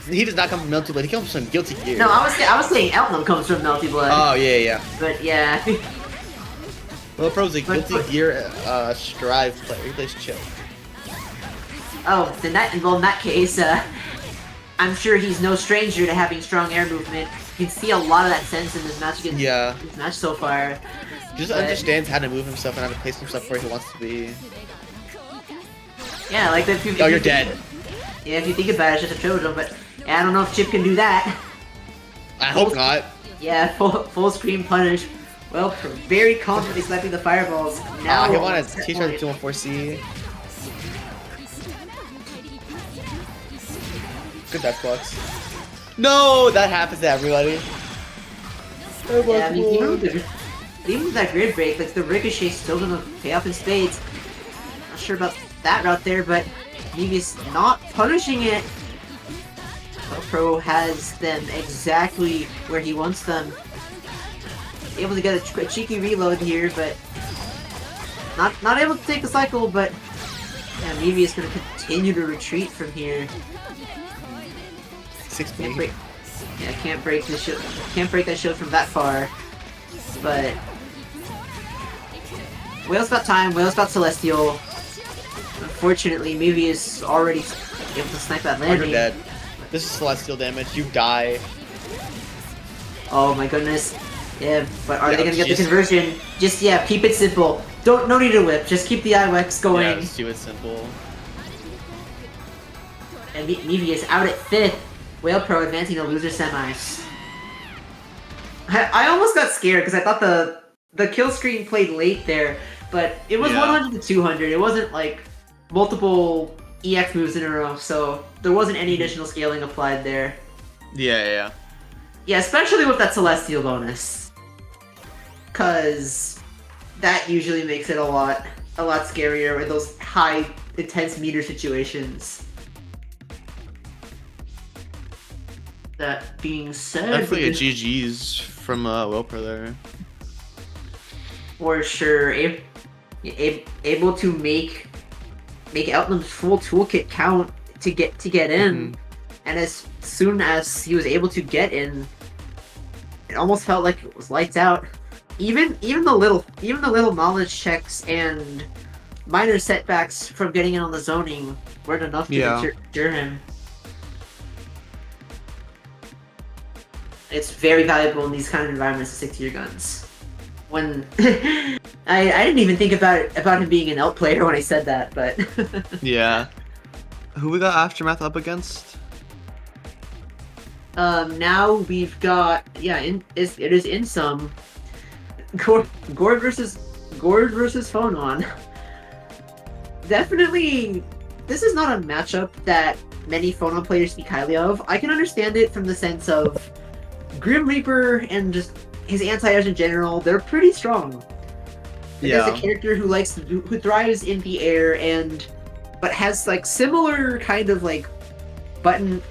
He does not come from Melty Blood. He comes from Guilty Gear. No, I was saying Eltnum comes from Melty Blood. Oh yeah. But yeah. Waelpro's a Guilty Gear Strive player. He plays chill. Oh, in that case, I'm sure he's no stranger to having strong air movement. You can see a lot of that sense in this match this match so far. Just understands how to move himself and how to place himself where he wants to be. Yeah, like if you. Oh, you're dead. Yeah, if you think about it, it's just a triple, but yeah, I don't know if Chip can do that. I hope not. Yeah, full screen punish. Well, very confidently sniping the fireballs. Now he wanted to teach her the 214C. Good death box. No, that happens to everybody. Yeah, I mean, even with that grid break, like the ricochet's still gonna pay off in spades. Not sure about that route there, but Mevious not punishing it. Pro has them exactly where he wants them. Able to get a cheeky reload here, but not able to take the cycle. But yeah, Mevious gonna continue to retreat from here. 6 Can't break. Yeah, can't break the shield. Can't break that shield from that far. But Whale's got time. Whale's got Celestial. Unfortunately, Mevious already able to snipe that landing. You're dead. This is Celestial damage. You die. Oh my goodness. Yeah, but are they gonna get the conversion? Just keep it simple. No need to whip. Just keep the IWEX going. Yeah, just do it simple. And Mevious out at 5th. Waelpro advancing to loser semis. I almost got scared because I thought the kill screen played late there, but it was 100 to 200. It wasn't like multiple EX moves in a row, so there wasn't any additional scaling applied there. Yeah. Yeah, especially with that Celestial bonus, cause that usually makes it a lot scarier in those high intense meter situations. That being said, definitely a GG's from Waelpro there. For sure, able to make Eltnum's full toolkit count to get in, and as soon as he was able to get in, it almost felt like it was lights out. Even the little knowledge checks and minor setbacks from getting in on the zoning weren't enough to deter him. It's very valuable in these kind of environments to stick to your guns. When I didn't even think about him being an Elt player when I said that, but yeah. Who we got Aftermath up against? Now we've got it is Insom. Gord versus Phonon. Definitely, this is not a matchup that many Phonon players speak highly of. I can understand it from the sense of Grim Reaper and just his anti-airs in general, they're pretty strong. There's a character who thrives in the air but has like similar kind of like button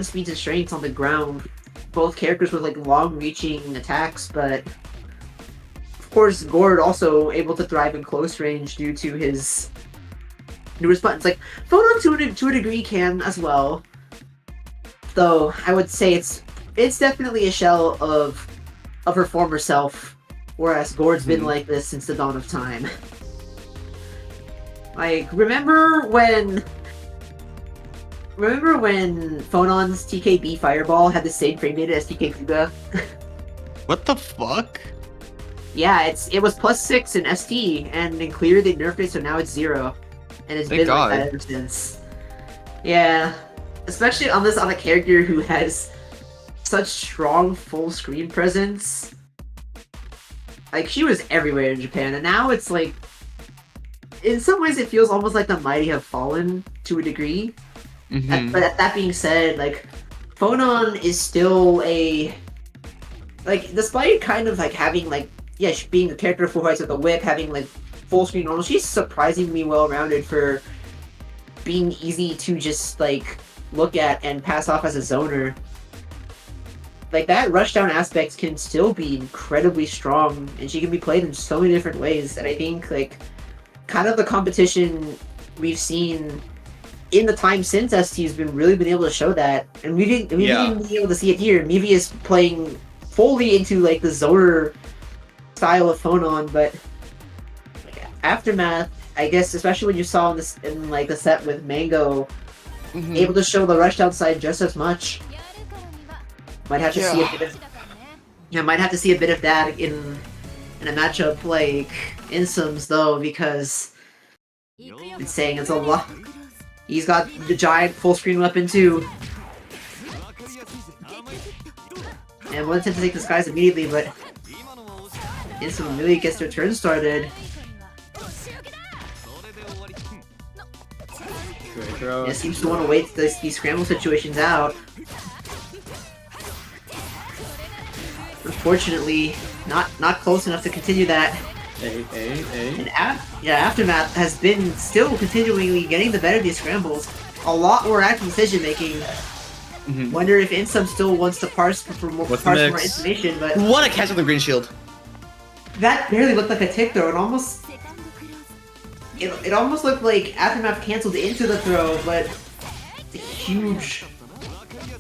speeds and strengths on the ground. Both characters with like long-reaching attacks, but of course Gord also able to thrive in close range due to his buttons. Like Phonon to a degree can as well, though I would say it's definitely a shell of her former self, whereas Gord's been like this since the dawn of time. Like, remember when Phonon's TKB Fireball had the same frame data as TK Kaguya? What the fuck? Yeah, it was +6 in ST, and in Clear they nerfed it, so now it's 0. And it's been like that ever since. Yeah, especially on a character who has such strong full screen presence. Like, she was everywhere in Japan, and now it's like, in some ways it feels almost like the mighty have fallen to a degree. But that being said, like, Phonon is still despite kind of like having like, being a character who fights with a whip, having like full screen normal, she's surprisingly well rounded for being easy to just like look at and pass off as a zoner. Like that rushdown aspect can still be incredibly strong, and she can be played in so many different ways. And I think like kind of the competition we've seen in the time since ST has been able to show that, and we didn't be able to see it here. Mevious playing fully into like the zoner style of Phonon, but like, Aftermath, I guess, especially when you saw in this in like the set with Mango, able to show the rushdown side just as much. Might have to see a bit of, might have to see a bit of that in a matchup like Insom's though, because it's saying it's a lot. He's got the giant full screen weapon too. And wanted to take the skies immediately, but Insom really gets their turn started. It seems to want to wait these scramble situations out. Unfortunately, not close enough to continue that. And Aftermath has been still continually getting the better of these scrambles. A lot more active decision making. Wonder if Insom still wants to parse for more information, but what a catch with the green shield! That barely looked like a tick throw. It almost looked like Aftermath canceled into the throw, but huge.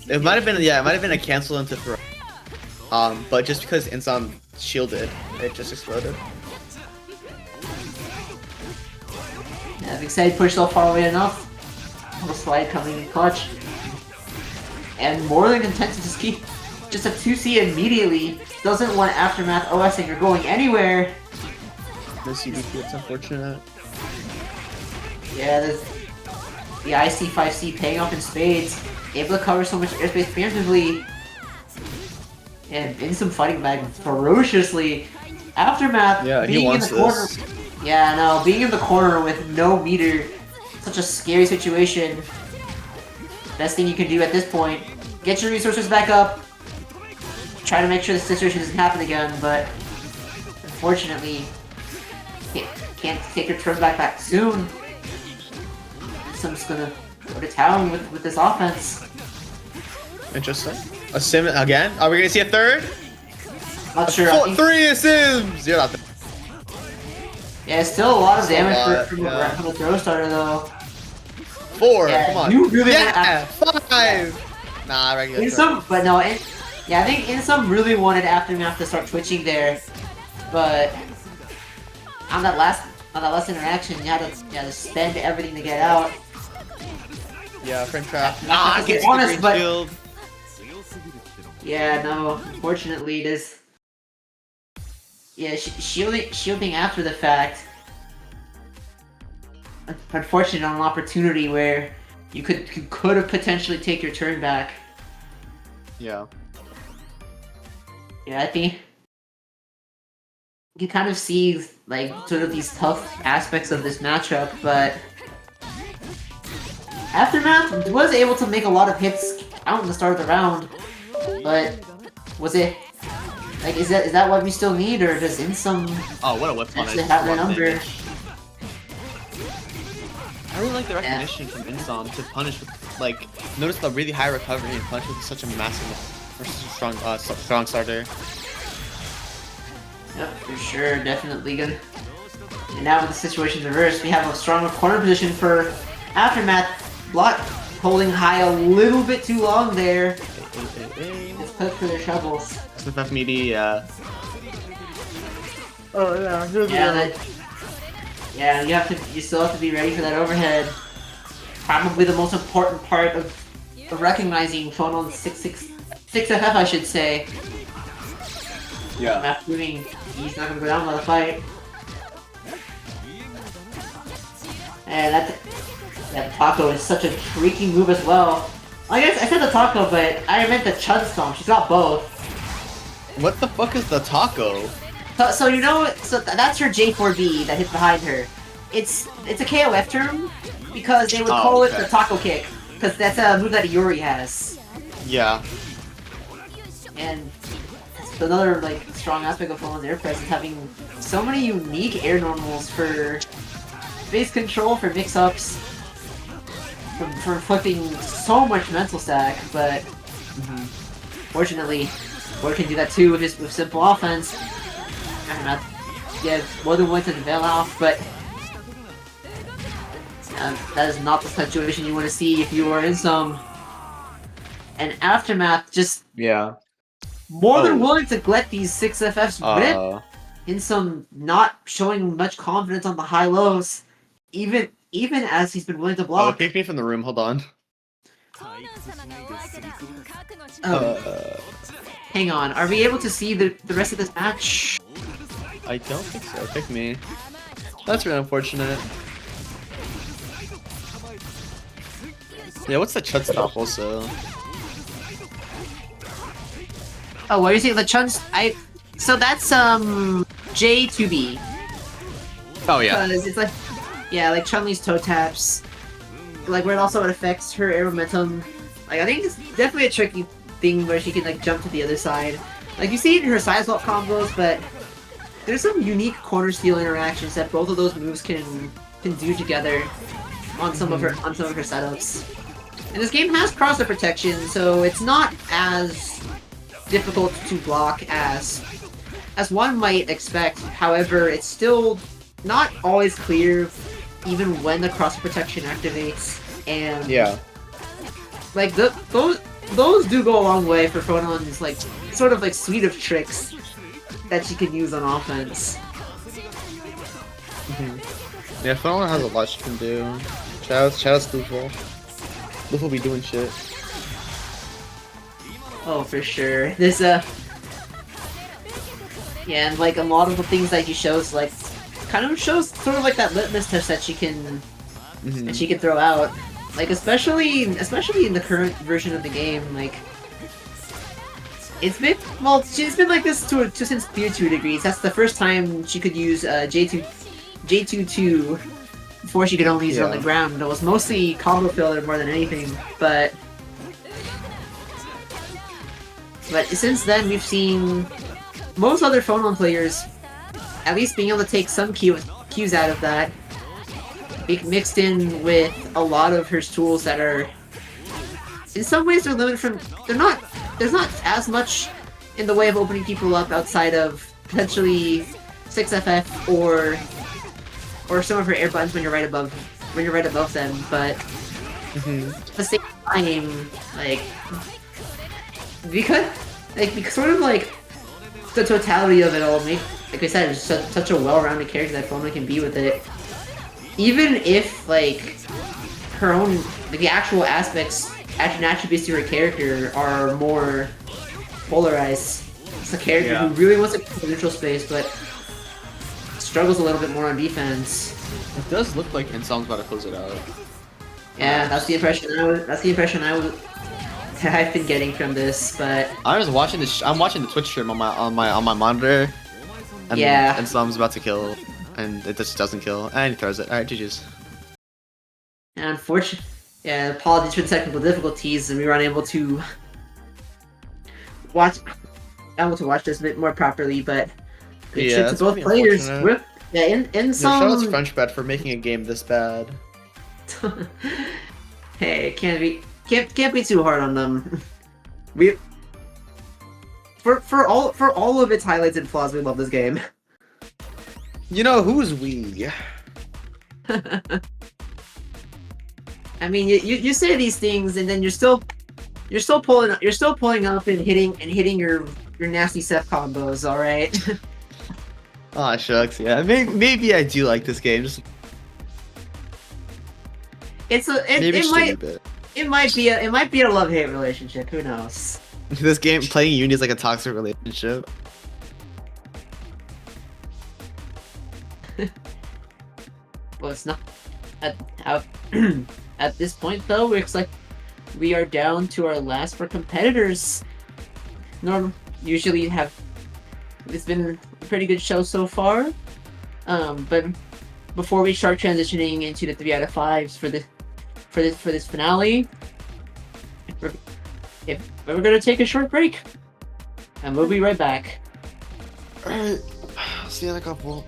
It might have been a cancel into throw. But just because Insom shielded, it just exploded. Yeah, Big Side pushed off far away enough. Little slide coming in clutch. And more than content to just keep just a 2C immediately. Doesn't want Aftermath OSing or going anywhere. This UDP, it's unfortunate. Yeah, the IC5C paying off in spades. Able to cover so much airspace preemptively. And Insom fighting back ferociously. Aftermath being in the corner. Yeah, no, being in the corner with no meter, such a scary situation. Best thing you can do at this point, get your resources back up. Try to make sure this situation doesn't happen again, but unfortunately, can't take your turn back soon. Insom's gonna go to town with this offense. Interesting. A sim again? Are we gonna see a third? Not sure. 3 sims! You're not there. Yeah, still a lot of damage from the throw starter though. 4, yeah, come on. You really 5! Nah, regular. Insom, but no, I think Insom really wanted Aftermath to start twitching there, but on that last interaction, you had to spend everything to get out. Yeah, frame trap. Gets honest, but shield. Yeah, no, unfortunately, this. Yeah, shielding after the fact. Unfortunate on an opportunity where you could have potentially take your turn back. Yeah. Yeah, I think you kind of see like sort of these tough aspects of this matchup, but Aftermath was able to make a lot of hits out in the start of the round, but was it like is that what we still need, or does Insom what a whip on it. Have the number? I really like the recognition from Insom to punish with, like, notice the really high recovery and punish with such a massive, strong starter. Yep, for sure, definitely good. And now with the situation reversed, we have a stronger corner position for Aftermath. Block holding high a little bit too long there. It's cooked for their shovels. Smith meaty, Oh yeah, yeah, you still have to be ready for that overhead. Probably the most important part of recognizing Phonon 6FF, I should say. Yeah. After moving, he's not gonna go down by the fight. And that taco is such a freaking move as well. I guess I said the taco, but I meant the chud stomp. She's got both. What the fuck is the taco? So you know, that's her J4B that hits behind her. It's a KOF term because they would call it the taco kick because that's a move that Yuri has. Yeah. And that's another like strong aspect of Phonon's air presence, having so many unique air normals for base control, for mix-ups. from inflicting so much mental stack, but fortunately, Gordeau can do that too with simple offense. Yeah, more than one to veil off, but that is not the situation you want to see if you are Insom. And Aftermath just more than willing to let these 6FFs rip. Insom not showing much confidence on the high lows, even as he's been willing to block. Kick me from the room. Hold on. Hang on, are we able to see the rest of this match? I don't think so. Pick me. That's really unfortunate. Yeah, what's the chut stop also? Oh, what are you saying? The chunks? So that's J2B. Oh yeah. Because it's like, yeah, like Chun-Li's toe taps. Like where it also affects her air momentum. Like I think it's definitely a tricky thing where she can like jump to the other side. Like you see it in her side swap combos, but there's some unique corner steal interactions that both of those moves can do together on some of her setups. And this game has crossover protection, so it's not as difficult to block as one might expect. However, it's still not always clear even when the crossover protection activates, and like those do go a long way for Phonon's like sort of like suite of tricks that she can use on offense. Yeah, Phonon has a lot she can do. Shout out Stoofel. Stoofel be doing shit. Oh, for sure. There's yeah, and like a lot of the things that he shows, like, kind of shows sort of like that litmus test that she can throw out. Like especially in the current version of the game, like it's been she's been like this since Tier 2 degrees. That's the first time she could use J22 before she could only use it on the ground. It was mostly combo filler more than anything, but since then we've seen most other Phonon players at least being able to take some cues out of that, mixed in with a lot of her tools that are in some ways they're limited from there's not as much in the way of opening people up outside of potentially 6FF or some of her air buttons when you're right above them, but at the same time, like because sort of like the totality of it all like I said, it's such a well-rounded character that Phonon can be with it. Even if like her own like the actual aspects and attributes to her character are more polarized. It's a character who really wants to go to neutral space, but struggles a little bit more on defense. It does look like Insom's about to close it out. Yeah, that's the impression I've been getting from this, but I was watching I'm watching the Twitch stream on my monitor. And Insom's about to kill, and it just doesn't kill, and he throws it. Alright, GG's. Unfortunately, apologies for the technical difficulties, and we were unable to watch this a bit more properly, but good shit to both players. Insom. Shout out to French Bet for making a game this bad. Hey, can't be too hard on them. For all of its highlights and flaws, we love this game. You know who's we? I mean, you say these things, and then you're still pulling up and hitting your nasty Seth combos. All right. Aw, shucks. Yeah, maybe I do like this game. Just it might be a love-hate relationship. Who knows? This game playing Uni is like a toxic relationship. Well, it's not. At this point, though, it's like we are down to our last four competitors. Usually it's been a pretty good show so far. But before we start transitioning into the 3 out of 5s for this finale, we're gonna take a short break, and we'll be right back. Alright, see you in a couple.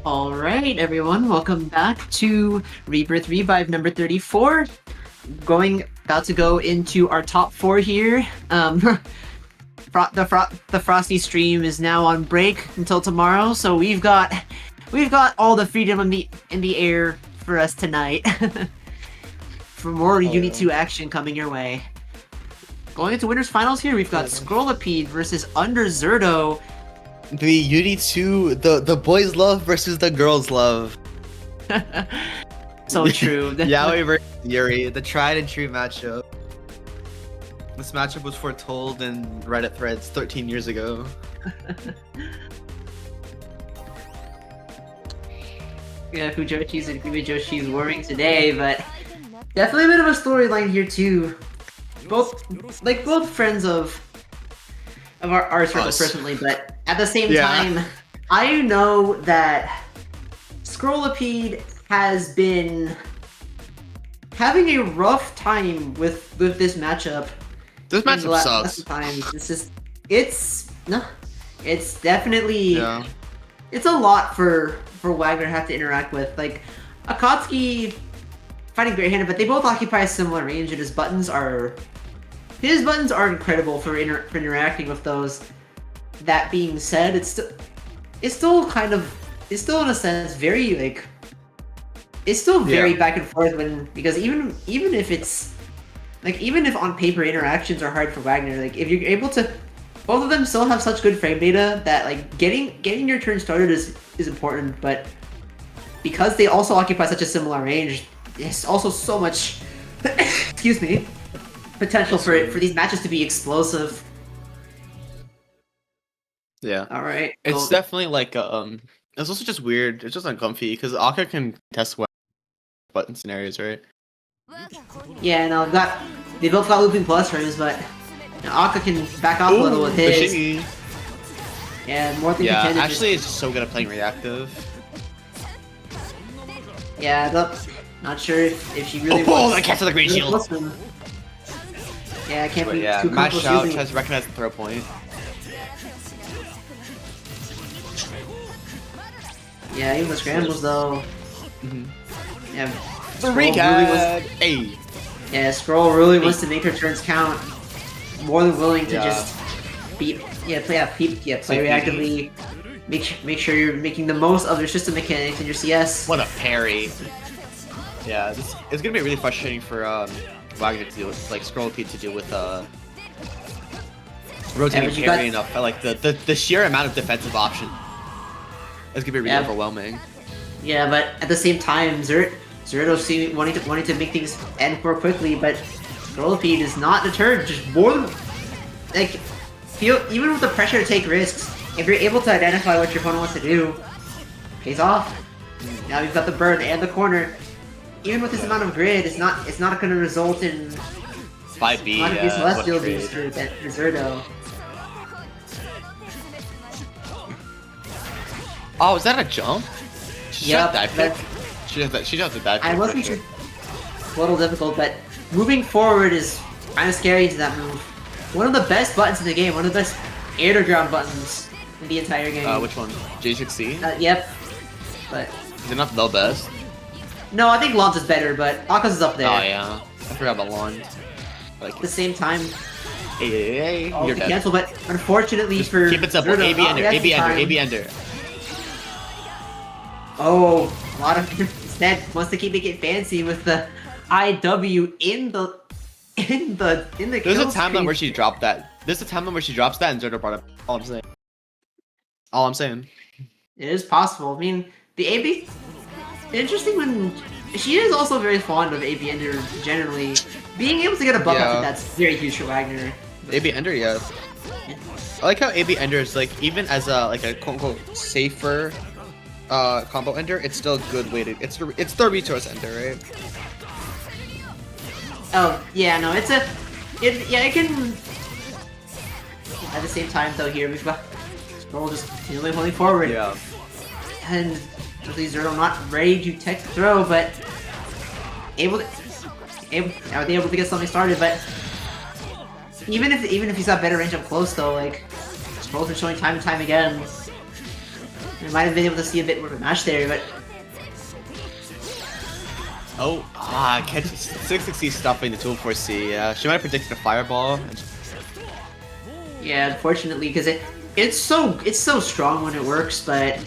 Alright, everyone, welcome back to Rebirth Revive number 34. About to go into our top 4 here. The Frosty stream is now on break until tomorrow, so we've got all the freedom in the air for us tonight. For more Uni 2 action coming your way. Going into winners finals here, we've got Scrollipede versus underzerdo. The Uni 2, the boys love versus the girls love. So true. Yaoi versus Yuri, the tried and true matchup. This matchup was foretold in Reddit threads 13 years ago. Yeah, Fujochi's and Fujochi's warming today, but definitely a bit of a storyline here too. Both friends of our circle personally, but at the same time, I know that Scrollipede has been having a rough time with this matchup. This matchup sucks. It's definitely it's a lot for Wagner to have to interact with. Like Akatsuki fighting great-handed, but they both occupy a similar range, and his buttons are incredible for interacting with those. That being said, it's still in a sense very very back and forth because even if on paper interactions are hard for Wagner, like if you're able to, both of them still have such good frame data that like getting your turn started is important, but because they also occupy such a similar range, there's also so much excuse me, potential for these matches to be explosive. Yeah. All right. It's definitely like it's also just weird. It's just uncomfy because Aka can test button scenarios, right? Yeah, no, they both got looping plus frames, but Aka can back off a little with his. Machine. Yeah, more things. Yeah, actually, it's just so good at playing reactive. Yeah, not sure if she really. Oh, that catch with the green shield. Yeah, I can't be too match comfortable out, using tries to recognize the throw point. Yeah, even the scrambles though. Yeah, The recap. Yeah, Scroll really wants to make her turns count. More than willing to just play reactively. Make sure you're making the most of your system mechanics and your CS. What a parry! Yeah, it's gonna be really frustrating for Wagner to deal with, like Scrollipede to deal with rotating parry enough. Like the sheer amount of defensive option is gonna be really overwhelming. Yeah, but at the same time, Zerdo wanting to make things end more quickly, but Scrollipede is not deterred. Just more than even with the pressure to take risks, if you're able to identify what your opponent wants to do, pays off. Now you've got the burn and the corner. Even with this amount of grid, it's not going to result in 5B. A lot of these celestial boosts for Zerdo. Oh, is that a jump? She Yep, dive kick. She does the dive kick. I wasn't sure. A little difficult, but moving forward is kind of scary to that move. One of the best buttons in the game. One of the best air to ground buttons in the entire game. Which one? J6C? Yep. But is it not the best? No, I think Launch is better, but Aka's is up there. Oh yeah, I forgot about Launch. Like at the same time. Hey, you're dead. Cancel, but unfortunately just for keep it simple. Zerdo, AB ender, AB ender, AB ender. Oh, a lot of instead wants to keep it fancy with the IW in the There's a timeline where she dropped that. There's a timeline where she drops that and Zerdo brought up. All I'm saying. It is possible. I mean, the AB. Interesting when she is also very fond of AB Ender generally. Being able to get a buff up, that's very huge for Wagner. AB Ender, yeah. I like how AB Ender is like, even as a quote unquote safer combo ender, it's still a good way to. It's the resource ender, right? Oh yeah, no, it can. At the same time, though, here we've got Scroll just continually holding forward. Yeah. And Zerdo not ready to tech throw, but able to get something started. But even if he's got better range up close, though, like Scroll's been showing time and time again. I might have been able to see a bit more of a match there, but catches 660 stuffing the 214C. Yeah, she might have predicted a fireball. yeah, unfortunately, because it's so strong when it works, but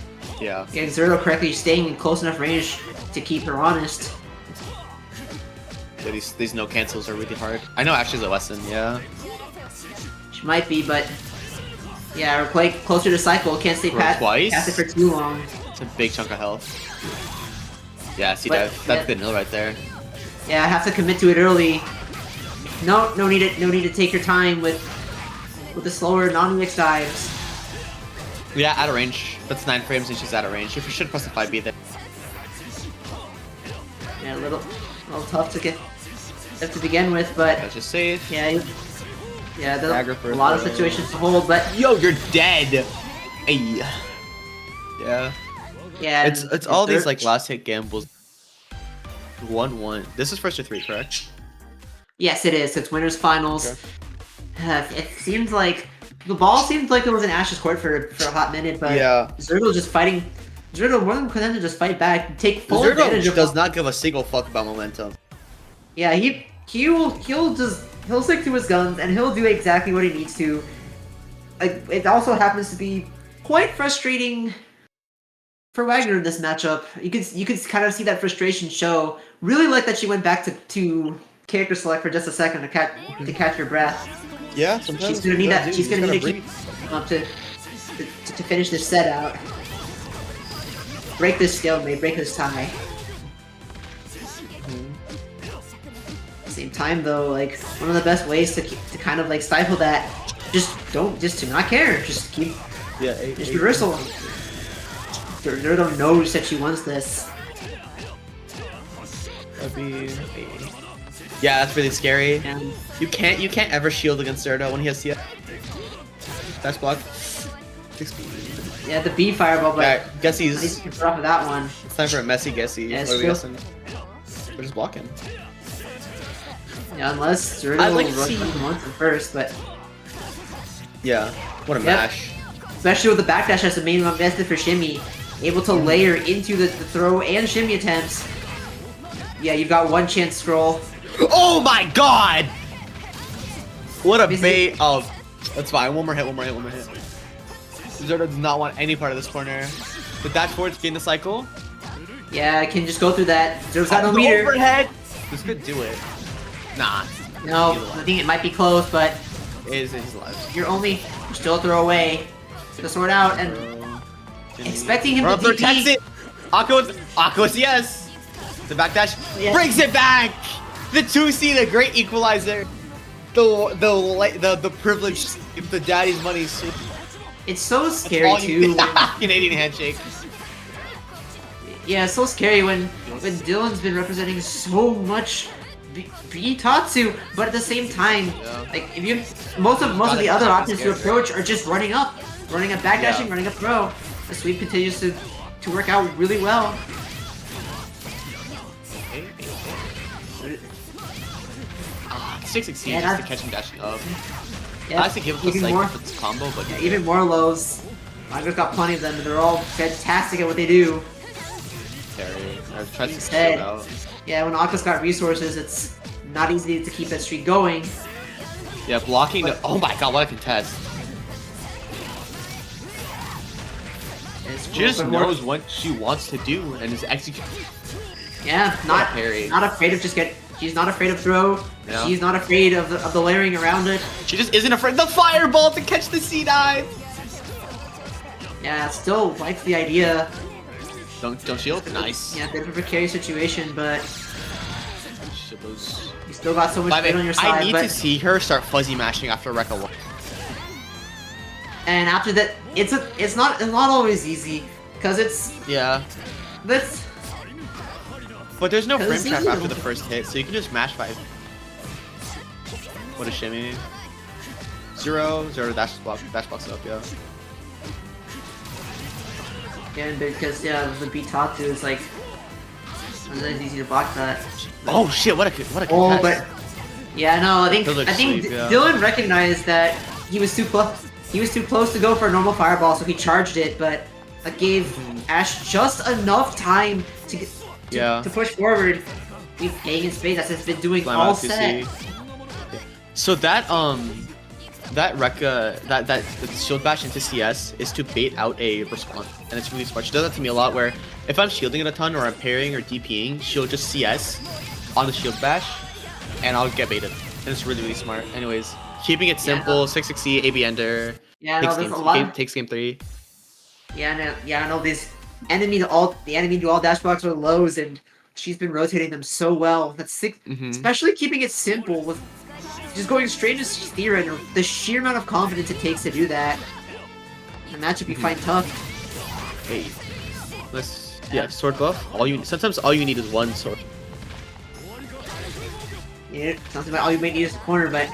Yeah. getting Zerdo correctly, staying in close enough range to keep her honest. Yeah, these no cancels are really hard. I know Ashley's a lesson, yeah. She might be, but yeah, we're quite closer to cycle. Can't stay Twice? passive for too long. It's a big chunk of health. Yeah, see But, that's good nil right there. Yeah, I have to commit to it early. No need to take your time with the slower non-mix dives. Yeah, out of range. That's 9 frames and she's out of range. You should press the 5B there. Yeah, a little tough to begin with, but That's just safe. yeah, Dagger for a lot of throw. situations to hold, but Yo, you're dead. Ay. Yeah. yeah, It's all these like last hit gambles. 1-1. This is first to 3, correct? Yes, it is. It's winners finals. Okay. It seems like the ball seemed like it was in Ash's court for a hot minute, but Yeah. Zerdo just fighting. Zerdo more than content to just fight back, take full advantage Zerdo of. does not give a single fuck about momentum. Yeah, he'll stick to his guns and he'll do exactly what he needs to. Like, it also happens to be quite frustrating for Wagner in this matchup. You could kind of see that frustration show. Really like that she went back to character select for just a second to catch her breath. Yeah, She's gonna need that. She's gonna need to keep up to finish this set out. Break this stalemate. Break this tie. Same time though, like one of the best ways to kind of like stifle that, just to not care, just keep just reversal. Zerdo knows that she wants this. That'd be... Yeah, that's really scary. And You can't ever shield against Zerdo when he has CF. Dash block. 6 yeah, the B fireball, but Yeah, at least Guessie's. you can put off of that one. It's time for a messy Guessie. Yeah, What are we still- guessing? We're just blocking. Yeah, unless Zerdo I'd like to runs see- once at first, but Yeah. What a Yep. mash. especially with the backdash as the main method for Shimmy, able to layer into the throw and Shimmy attempts. Yeah, you've got one chance scroll. Oh my god! What a Is it- bait. Oh, that's fine. One more hit. Zerdo does not want any part of this corner. The dash forward to gain the cycle. Yeah, I can just go through that. Zerdo's got no The meter. overhead. This could do it. Nah. No, I think it might be close, but It is in his life. you're still a throw away to sort out and expecting him to DP. protects it. Aqua's yes. The backdash Yeah. brings it back. The 2C, the great equalizer. The privilege, the daddy's money. It's so scary too. Canadian handshake. Yeah, it's so scary when Dylan's been representing so much B-Tatsu, but at the same time, Yeah. like if you most of the other options to approach are just running up backdashing, Yeah. running up throw. The sweep continues to work out really well. Ah, 616 Yeah, just to that's- catch him dashing up. Yeah, I have to give him even the more, cycle for this combo, but yeah, even more lows. Wagner's got plenty of them, and they're all fantastic at what they do. Terry. I've tried to Instead- shield out. Yeah, when Aka's got resources, it's not easy to keep that streak going. Yeah, blocking the. Oh my god, what a contest. It's She just but more- knows what she wants to do and is executing. Yeah, What a parry. not afraid of she's not afraid of throw. Yeah. She's not afraid of the layering around it. She just isn't afraid. The fireball to catch the C9. Yeah, still likes the idea. Don't shield. Nice. Yeah, bit of a precarious situation, but Shit, those- you still got so much By the weight way, on your I side. need But to see her start fuzzy mashing after Rekka 1. and after that, it's not always easy because Yeah. that's But there's no Cause frame it's trap easy. after the first hit, so you can just mash 5. What a shimmy. 0 dash blocks up, yeah. again because the B-Tatsu is like it's easy to block that. Oh shit, what a contest. Oh, but yeah, no, I think Those are sweet, yeah. Dylan recognized that he was too close. He was too close to go for a normal fireball, so he charged it. But that gave Ash just enough time to get to push forward. We've paying in space as it's been doing Climb all out to set. C. So that that shield bash into CS is to bait out a response, and it's really smart. She does that to me a lot, where if I'm shielding it a ton or I'm parrying or DPing, she'll just CS on the shield bash, and I'll get baited. And it's really, really smart. Anyways, keeping it simple, 6-6-C, AB ender, Yeah, takes, no, there's game, a lot. takes game 3. Yeah, I know these enemy to all dash blocks are lows, and she's been rotating them so well. That's especially keeping it simple with just going straight into Steer and the sheer amount of confidence it takes to do that. The matchup you find tough. Hey, sword buff. Sometimes all you need is one sword. Yeah, something about all you may need is the corner, but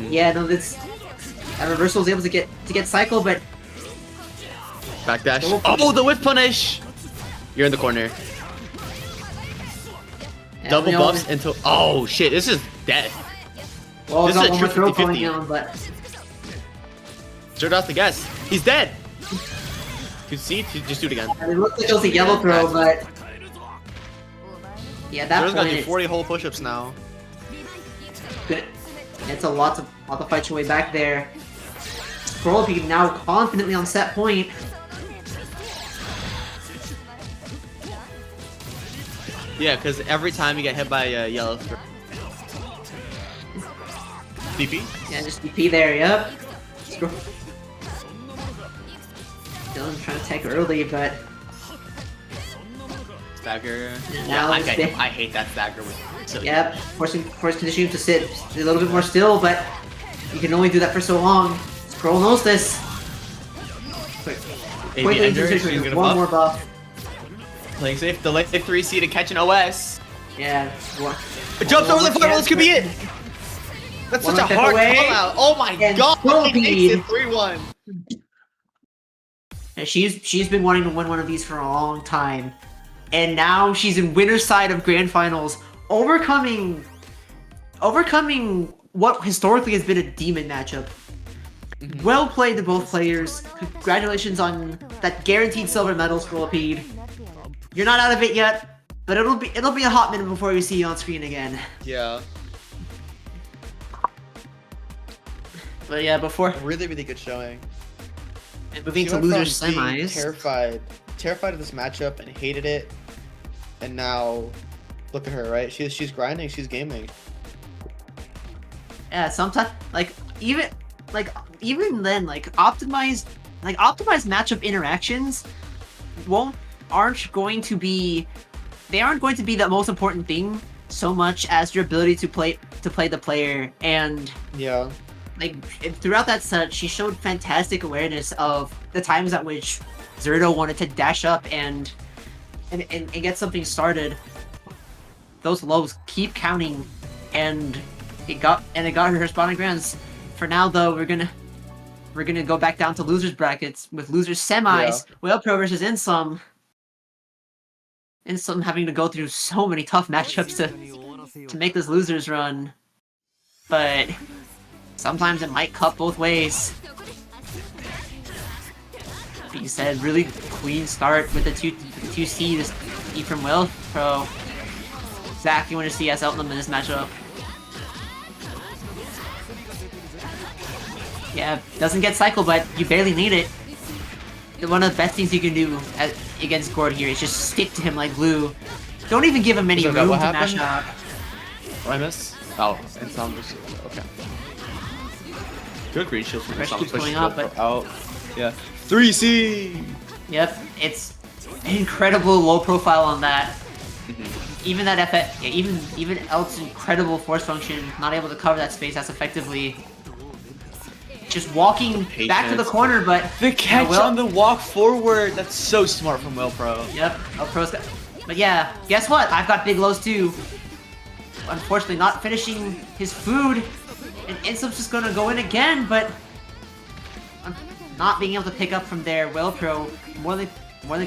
yeah, no, that reversal is able to get cycle, but Backdash. Oh, the whip punish! You're in the corner. yeah, Double buffs into. Oh shit! This is dead. Well, This got is a one more true throw going 50-50. on, but Zerdo the guess. He's dead. See, just do it again. it looked like it was a yellow throw, but yeah, that Zerdo's gonna do point 40 whole push-ups now. it's a lot to fight your way back there. Scrollipede now confidently on set point. Yeah, because every time you get hit by a yellow throw. DP? Yeah, just DP there, yep. Dylan's trying to tech early, but Stagger. now Yeah, I hate that stagger. yep, forcing conditioning to sit a little bit more still, but you can only do that for so long. Scroll knows this. AB ender, she's gonna one buff. more buff. Playing safe, delay 3C to catch an OS. Yeah. It jumps over the firewall, this could be it! That's One such a step hard away, call out. Oh my and god, Scrollipede. he makes it 3-1. And she's been wanting to win one of these for a long time, and now she's in winner's side of grand finals, overcoming what historically has been a demon matchup. Well played to both players. Congratulations on that guaranteed silver medal, Scrollipede. You're not out of it yet, but it'll be a hot minute before we see you on screen again. Yeah. But yeah, before Really, really good showing. and moving She to went losers from being semis. terrified of this matchup and hated it, and now look at her, right? She's grinding, she's gaming. Yeah, sometimes even then optimized matchup interactions aren't going to be the most important thing so much as your ability to play the player. And Yeah. throughout that set, she showed fantastic awareness of the times at which Zerdo wanted to dash up and get something started. Those lows keep counting, and it got her spawning grounds. For now, though, we're gonna go back down to losers brackets with losers semis. Waelpro versus Insom. Insom having to go through so many tough matchups to make this losers run, but sometimes it might cut both ways. Being said, really clean start with the 2C to E from Waelpro. Exactly what you see as Eltnum in this matchup. Yeah, doesn't get cycle, but you barely need it. One of the best things you can do against Gord here is just stick to him like glue. Don't even give him any room to mash up. What I miss? Oh, Insom just okay. Good green shield from Pressure Insom. keeps Push going up, but out. Yeah. 3C. yep, it's incredible low profile on that. Even that FF, even Elt's incredible force function, not able to cover that space as effectively. Just walking back to the corner, but The catch on the walk forward. That's so smart from Waelpro. Yep, Waelpro's got. But yeah, guess what? I've got big lows too. Unfortunately, not finishing his food, and Insom's just gonna go in again, but not being able to pick up from there. Waelpro more than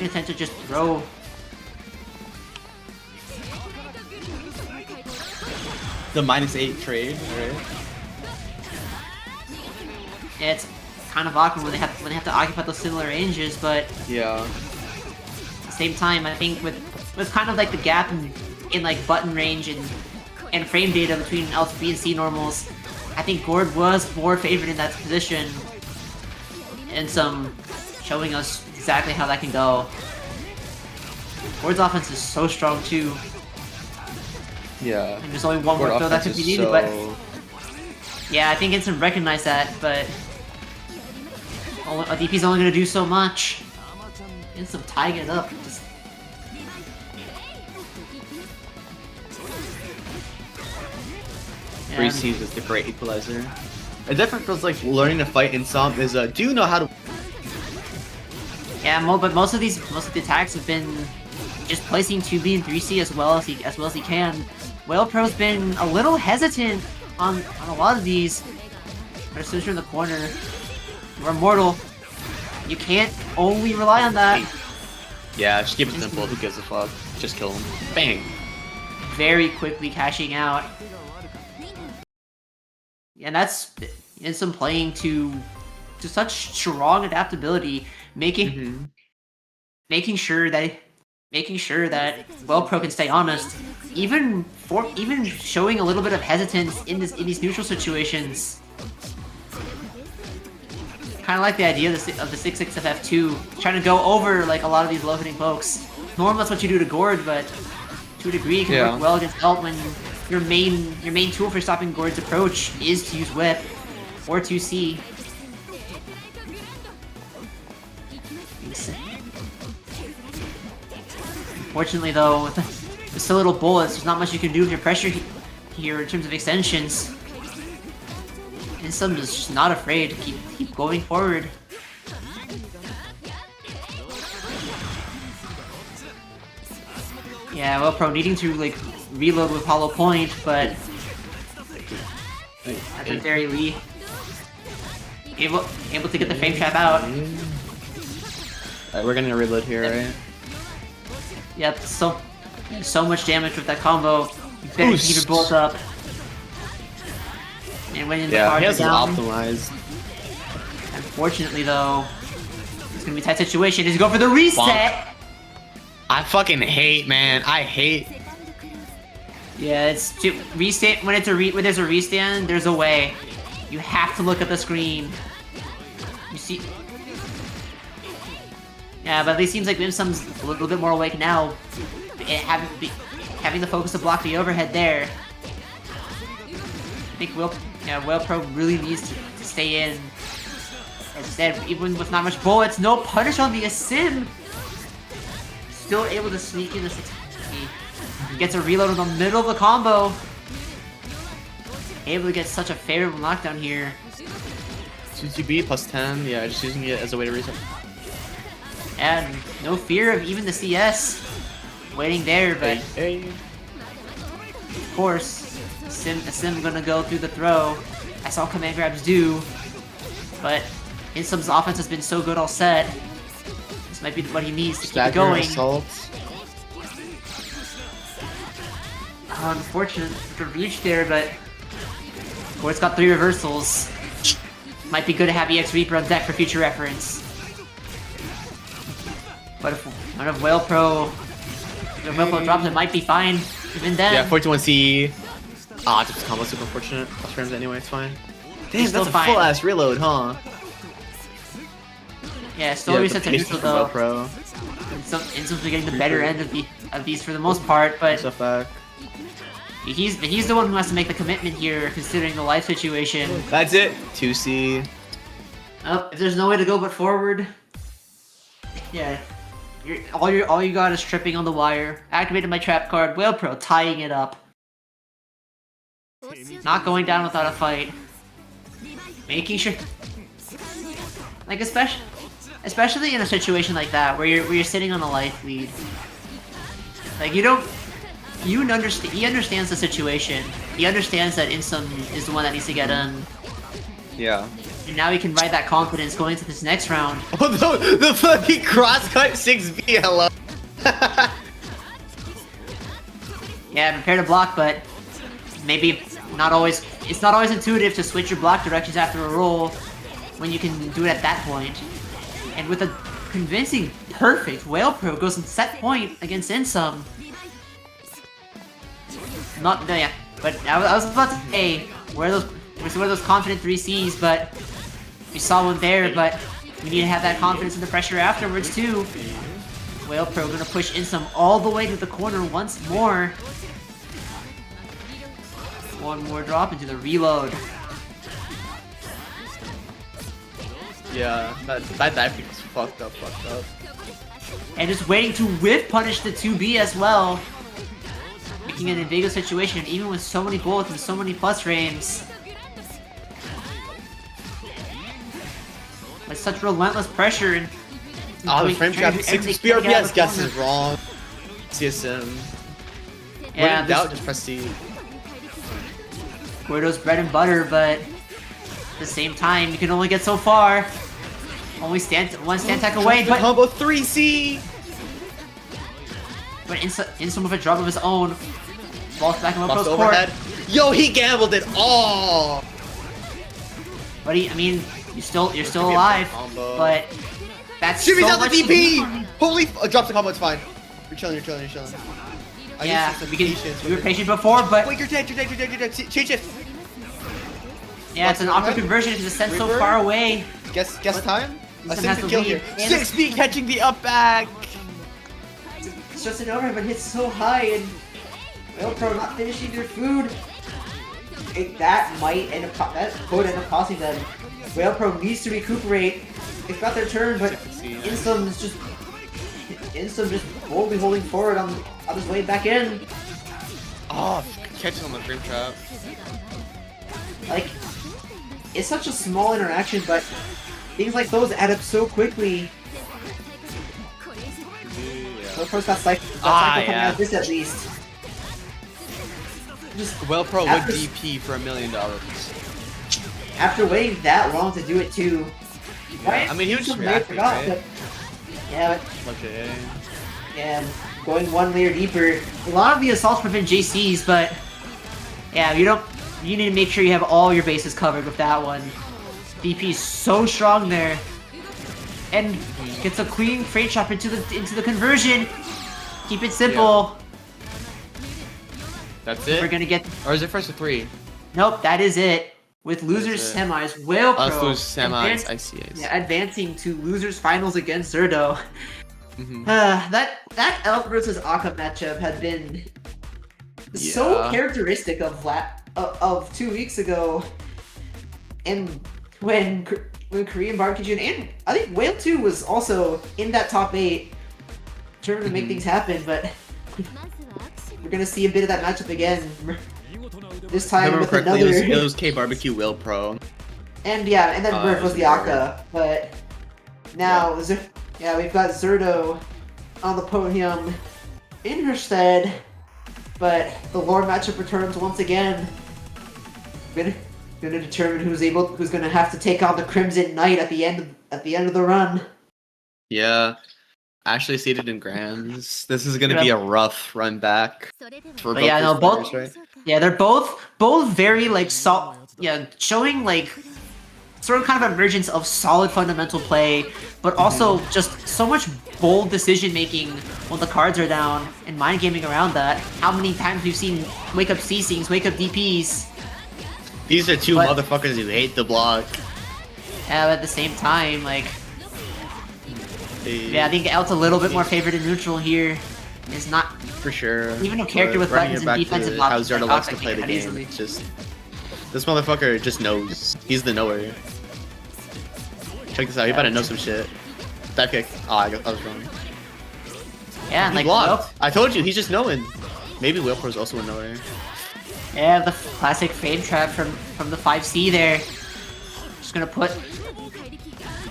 content to just throw. The -8 trade, right? It's kind of awkward when they have to occupy those similar ranges, but Yeah. at the same time, I think with kind of like the gap in like button range and frame data between L2 B and C normals, I think Gord was more favored in that position, and some showing us exactly how that can go. Gord's offense is so strong too. Yeah. And there's only one more throw that could be needed, but yeah, I think Insom recognized that, but a DP's only gonna do so much. Insom tying it up. Just... Free C's is the great equalizer. It definitely feels like learning to fight Insom is do you know how to? Yeah, but most of the attacks have been just placing 2B and 3C as well as he can. Waelpro's been a little hesitant on a lot of these. But as soon as you're in the corner, you're immortal. You can't only rely on that. Yeah, just keep it simple. Who gives a fuck? Just kill him. Bang. Very quickly cashing out. And that's Insom playing to such strong adaptability, making sure that Waelpro can stay honest, even showing a little bit of hesitance in these neutral situations. Kind of like the idea of the 6-6 of F2, trying to go over like a lot of these low hitting pokes. Normally that's what you do to Gord, but to a degree it can work well against Elt when your main tool for stopping Gord's approach is to use Whip or 2C. Unfortunately though, with so little bullets, there's not much you can do with your pressure here in terms of extensions. Insom is just not afraid to keep going forward. Yeah, Waelpro needing to like reload with Hollow Point, but at the very least, able to get the frame trap out. Alright, we're gonna reload here, right? Yep, so much damage with that combo. You better keep your bullets up. And when the card he has down. optimized. Unfortunately, though, it's gonna be a tight situation. He's going for the reset. Bonk. I fucking hate, man. I hate. Yeah, it's restand. When there's a restand, there's a way. You have to look at the screen. You see. Yeah, but at least seems like Insom's a little bit more awake now. Having the focus to block the overhead there. I think Waelpro really needs to stay in. Instead, even with not much bullets, no punish on the Sim. Still able to sneak in the 6. He gets a reload in the middle of the combo. Able to get such a favorable knockdown here. 2CB plus 10, yeah, just using it as a way to reset. And no fear of even the CS waiting there, but of course, Sim gonna go through the throw. I saw command grabs do, but Insom's offense has been so good all set. This might be what he needs to keep it going. Assaults. Unfortunate for reach there, but Gord's got 3 reversals. Might be good to have EX Reaper on deck for future reference. But if Waelpro drops, it might be fine. Even then. Yeah, 41C. Ah, this combo super unfortunate. Plus frames anyway, it's fine. Damn, that's a fine. full ass reload, huh? Yeah, still resets to neutral though. Waelpro. Insom's been getting the better end of these for the most part, but he's the one who has to make the commitment here, considering the life situation. That's it. 2C. Oh, if there's no way to go but forward, yeah. All you got is tripping on the wire. Activated my trap card. Waelpro tying it up. Not going down without a fight. Making sure, like especially in a situation like that where you're sitting on a life lead. Like he understands the situation. He understands that Insom is the one that needs to get in. Yeah. And now he can ride that confidence going into this next round. Oh no, the fucking crosscut 6B, hello. Yeah, prepare to block, but maybe it's not always intuitive to switch your block directions after a roll. when you can do it at that point. And with a convincing, perfect Waelpro goes in set point against Insom. Not yeah, but I was about to say where those confident 3Cs, but we saw one there. But we need to have that confidence and the pressure afterwards too. Waelpro gonna push Insom all the way to the corner once more. One more drop into the reload. Yeah, that dive was fucked up. And just waiting to whiff punish the 2B as well. Making an invisible situation, even with so many bullets and so many plus frames. With such relentless pressure and... Oh, the frame trap, 6 BRPS guess is wrong. CSM. Yeah, when in doubt, just press C. Gordeau's bread and butter, but at the same time, you can only get so far. Only one stand attack away, but combo 3C. But Insom with a drop of his own, falls back in Waelpro's court. Overhead. Yo, he gambled it all. But I mean, you're still alive. But that's Shimmy's so out the much DP. Holy, drops the combo. It's fine. You're chilling. Yeah, we were patient before, but wait, you're dead. Change it. Yeah, it's an awkward conversion because it's sent so far away. Guess time. A Insom has second the kill lead. here. 6B catching the up back. It's just an overhead, but hits so high, and Waelpro not finishing their food. That could end up costing them. Waelpro needs to recuperate. They've got their turn, but Insom just boldly holding forward on his way back in. Oh, catching on the frame trap. Like, it's such a small interaction, but things like those add up so quickly. Waelpro's got cycle coming out of this at least. Just Waelpro would DP for $1 million. After waiting that long to do it too. Yeah, I mean, he was just reacting, right? Yeah, going one layer deeper. A lot of the assaults prevent JCs, but yeah, you need to make sure you have all your bases covered with that one. DP is so strong there, and gets a clean frame chop into the conversion. Keep it simple. Yeah. That's it. We're gonna get. Or is it first to 3? Nope, that is it. With losers semis, Waelpro lose semis. I see. Yeah, advancing to losers finals against Zerdo. That Elk versus Aka matchup had been so characteristic of 2 weeks ago, and when Korean Barbecue and I think Whale 2 was also in that top 8, determined to make things happen, but we're gonna see a bit of that matchup again. This time with another. It was K Barbecue Waelpro. And then Murph was the Aka, but now we've got Zerdo on the podium in her stead, but the lore matchup returns once again. Gonna determine who's gonna have to take on the Crimson Knight at the end of the run. Yeah. Actually seated in Grands. This is gonna be a rough run back for both players, right? Yeah, they're both very like showing like sort of kind of emergence of solid fundamental play, but also just so much bold decision making when the cards are down and mind gaming around that. How many times we've seen wake up C-Sings, wake up DPs. These are two motherfuckers who hate the block. Yeah, but at the same time, like, yeah, I think Elt's a little bit more favored in neutral here. Is not for sure. Even a character with buttons and defensive how options. Zerdo likes to play the game. It's just this motherfucker just knows. He's the knower. Check this out. He about to know some shit. Dive kick. Oh, I was wrong. Yeah, and he blocked. I told you, he's just knowing. Maybe Waelpro's also a knower. Yeah, the classic frame trap from the 5C there. Just gonna put.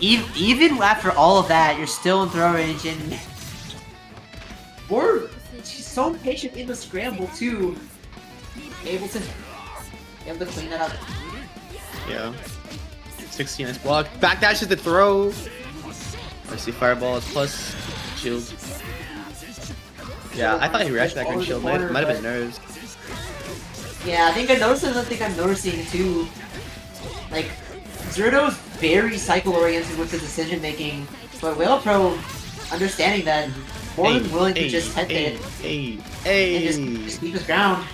Even after all of that, you're still in throw range, and she's so patient in the scramble too. Able to clean that up. Yeah. 60, nice block. Backdash is the throw. I see fireball is plus shield. Yeah, I thought he reacted that green shield. Might have been nerves. Yeah, I think I noticed it. I think I'm noticing too. Like, Zerdo's very cycle-oriented with his decision-making, but Waelpro, understanding that, more than willing to just head it and just keep his ground.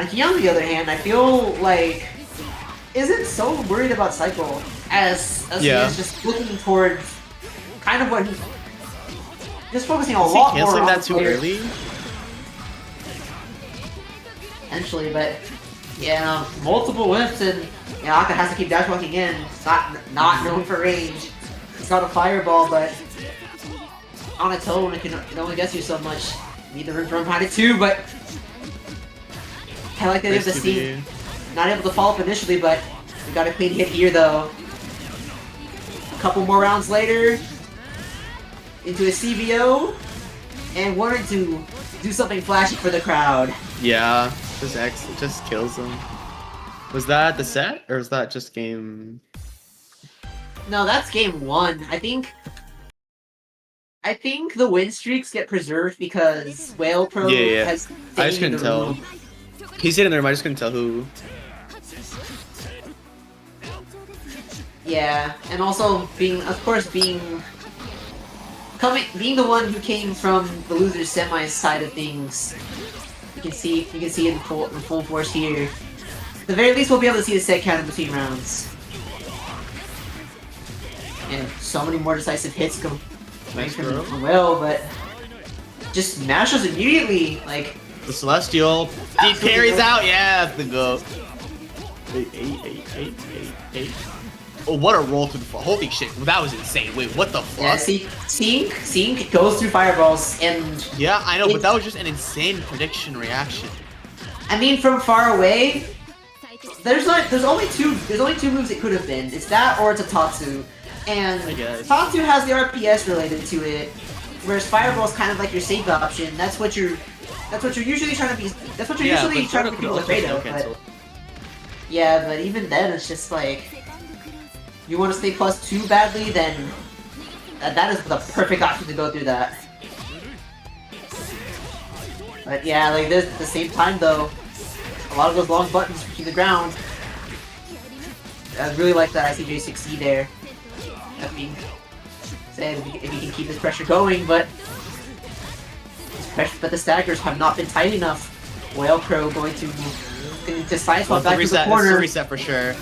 He, on the other hand, I feel like isn't so worried about cycle as he is just looking towards kind of what he just focusing a lot more on that too early. Potentially, but yeah, multiple whips and Aka has to keep dash walking in. It's not known for range. It's not a fireball, but on its own it can only get you so much. Need the room from behind it too, but I like the idea of the scene. Not able to follow up initially, but we got a clean hit here though. A couple more rounds later, into a CVO, and wanted to do something flashy for the crowd. Yeah, just kills them. Was that the set, or was that just game? No, that's game 1. I think the win streaks get preserved because Waelpro has. I just couldn't tell. He's hitting there, I just couldn't tell who. Yeah, and also being the one who came from the losers semis side of things, you can see it in full force here. At the very least, we'll be able to see the set count in between rounds, and so many more decisive hits come from Will, but just mashes immediately. Like the Celestial, he parries out. Yeah, that's the go. 8. Oh, what a roll through the fall. Holy shit, that was insane. Wait, what the fuck? Yeah, Sync goes through fireballs and... Yeah, I know, but that was just an insane prediction reaction. I mean, from far away, there's only two moves it could have been. It's that or it's a Tatsu. And Tatsu has the RPS related to it, whereas Fireball's kind of like your safe option. That's what you're usually trying to be. That's what you're usually trying to be people afraid of. But yeah, but even then, it's just like you want to stay +2 badly, then that is the perfect option to go through that. But yeah, like this at the same time though, a lot of those long buttons reaching the ground. I really like that ICJ6E there. That being said, if he can keep this pressure going, but the staggers have not been tight enough. Waelpro going to sideswap back to the corner. It's a reset for sure.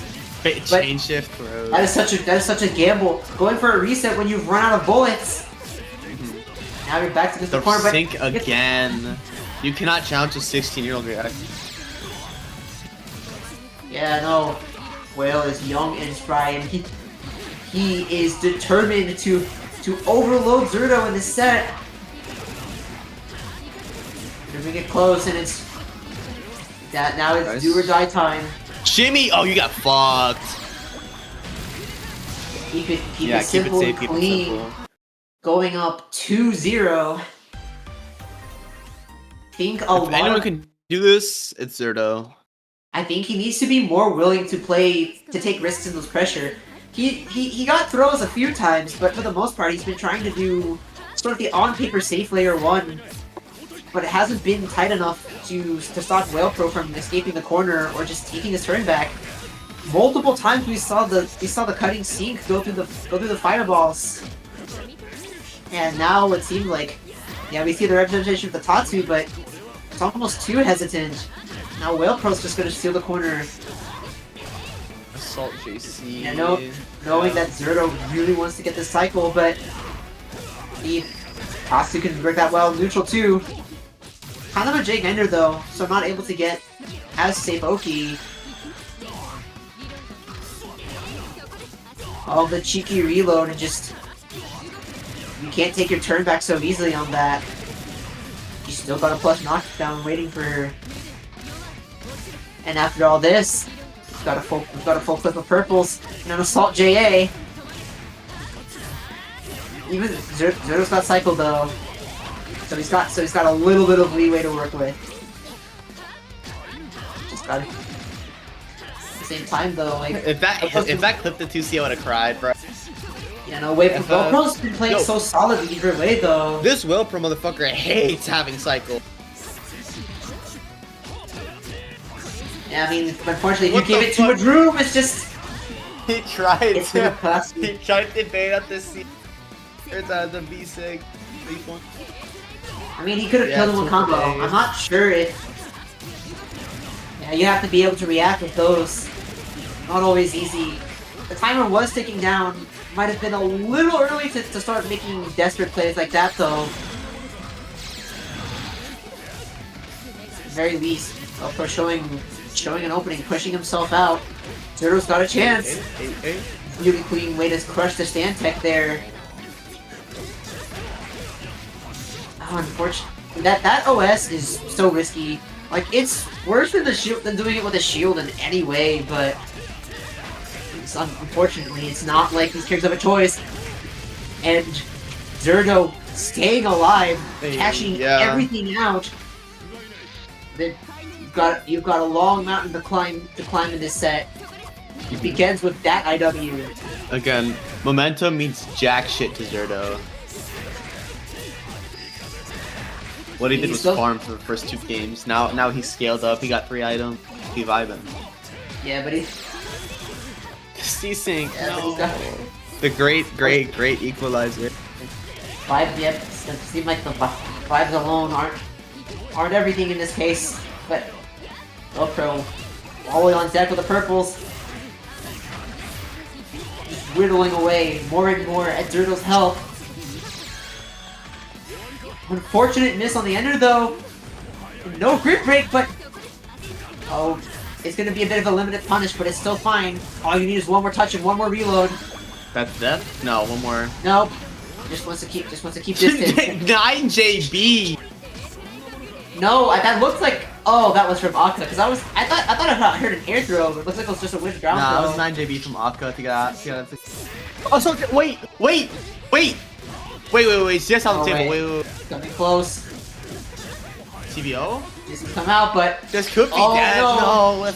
Chain shift throws. That is such a gamble. Going for a reset when you've run out of bullets. Now you're back to the corner. But sync again. You cannot challenge a 16-year-old react. Yeah, no. Whale is young and spry, and he is determined to overload Zerdo in this set. They're gonna get close, and it's now it's do or die time. Shimmy! Oh, you got fucked. Keep it simple and clean. Going up 2-0. If anyone can do this, it's Zerdo. I think he needs to be more willing to take risks in those pressure. He got throws a few times, but for the most part, he's been trying to do sort of the on-paper safe layer 1, but it hasn't been tight enough to stop Waelpro from escaping the corner or just taking his turn back. Multiple times we saw the cutting sync go through the fireballs, and now it seems like we see the representation of the Tatsu, but it's almost too hesitant. Now Waelpro's just gonna steal the corner. Assault JC. Yeah, knowing that Zerdo really wants to get this cycle, but Tatsu can break that well neutral too. Kind of a Jake ender though, so I'm not able to get as safe Oki. All the cheeky reload and just you can't take your turn back so easily on that. You still got a plus knockdown waiting for her. And after all this, we've got a full clip of purples and an assault JA. Even Zerdo's got cycle though, so he's got a little bit of leeway to work with. Just got it. At the same time though, like if that clipped the 2C, I would have cried, bro. Yeah, no, Waelpro's been playing so solid either way though. This Waelpro motherfucker hates having cycle. Yeah, I mean, unfortunately, if you give it to a Droom, it's just He tried It's to. gonna cost you. He tried to bait up the C. Or the B6. I mean, he could have Yeah, killed him with combo. super I'm not sure if. Yeah, you have to be able to react with those. Not always easy. The timer was ticking down. Might have been a little early to start making desperate plays like that, though. At the very least, Waelpro showing an opening, pushing himself out. Zerdo's got a chance. Really clean way to crush the stand tech there. Oh, unfortunately, that OS is so risky. Like, it's worse than the shield than doing it with a shield in any way, but unfortunately, it's not like these characters have a choice. And Zerdo staying alive, cashing everything out. Then you've got a long mountain to climb in this set. It begins with that IW. Again, momentum means jack shit to Zerdo. What he did was farm for the first 2 games. Now he's scaled up. He got 3 items. He vibing. Yeah, but he's C-Sync. yeah, No. but The great equalizer. Vive, yep. It seems like the Vives alone aren't everything in this case. But Waelpro all the way on deck with the purples. Just whittling away more and more at Zerdo's health. Unfortunate miss on the ender though. No grip break, but oh, it's gonna be a bit of a limited punish, but it's still fine. All you need is one more touch and one more reload. That's death? No, one more. Nope. Just wants to keep distance. 9 JB. No, that looks like. Oh, that was from Aka. Because I thought I heard an air throw, but it looks like it was just a wind ground Nah, throw. it was 9 JB from Aka to get. Oh, so wait. Just on the table. Wait. Coming close. TBO? This has come out, but This could be Oh, dead. no. No.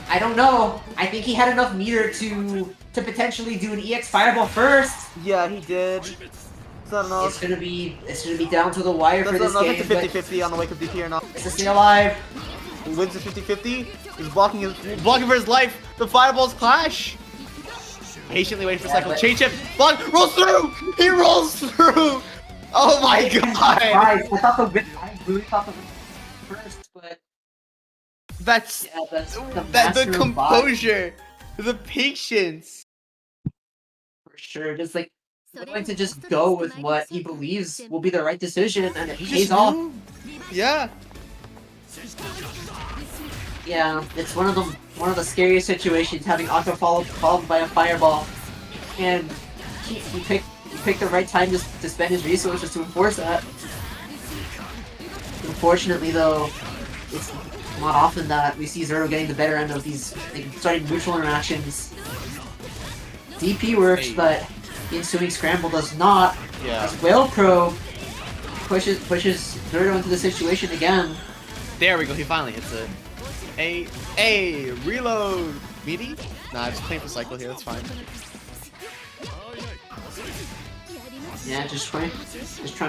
I don't know. I think he had enough meter to potentially do an EX Fireball first. Yeah, he did. It's not enough. It's gonna be down to the wire for this game. It's a 50-50 on the wake up DP or not. It's to stay alive. He wins the 50-50. He's blocking for his life. The fireballs clash. Patiently waiting for cycle. but- Change him. Block. Rolls through. He rolls through. Oh my god. I really thought the first, but That's yeah, that's the the master of vibe composure, the patience. for sure. Just like willing to just go with what he believes will be the right decision, and it He pays just off. knew. Yeah. Yeah, it's one of the scariest situations, having Aka followed by a fireball, and he picked the right time to spend his resources to enforce that. Unfortunately, though, it's not often that we see Zerdo getting the better end of these starting neutral interactions. DP works, but the ensuing scramble does not. Yeah. As Waelpro pushes Zerdo into the situation again. There we go. He finally hits it. Reload. Meaty? Nah, just playing for cycle here. That's fine. Yeah, just trying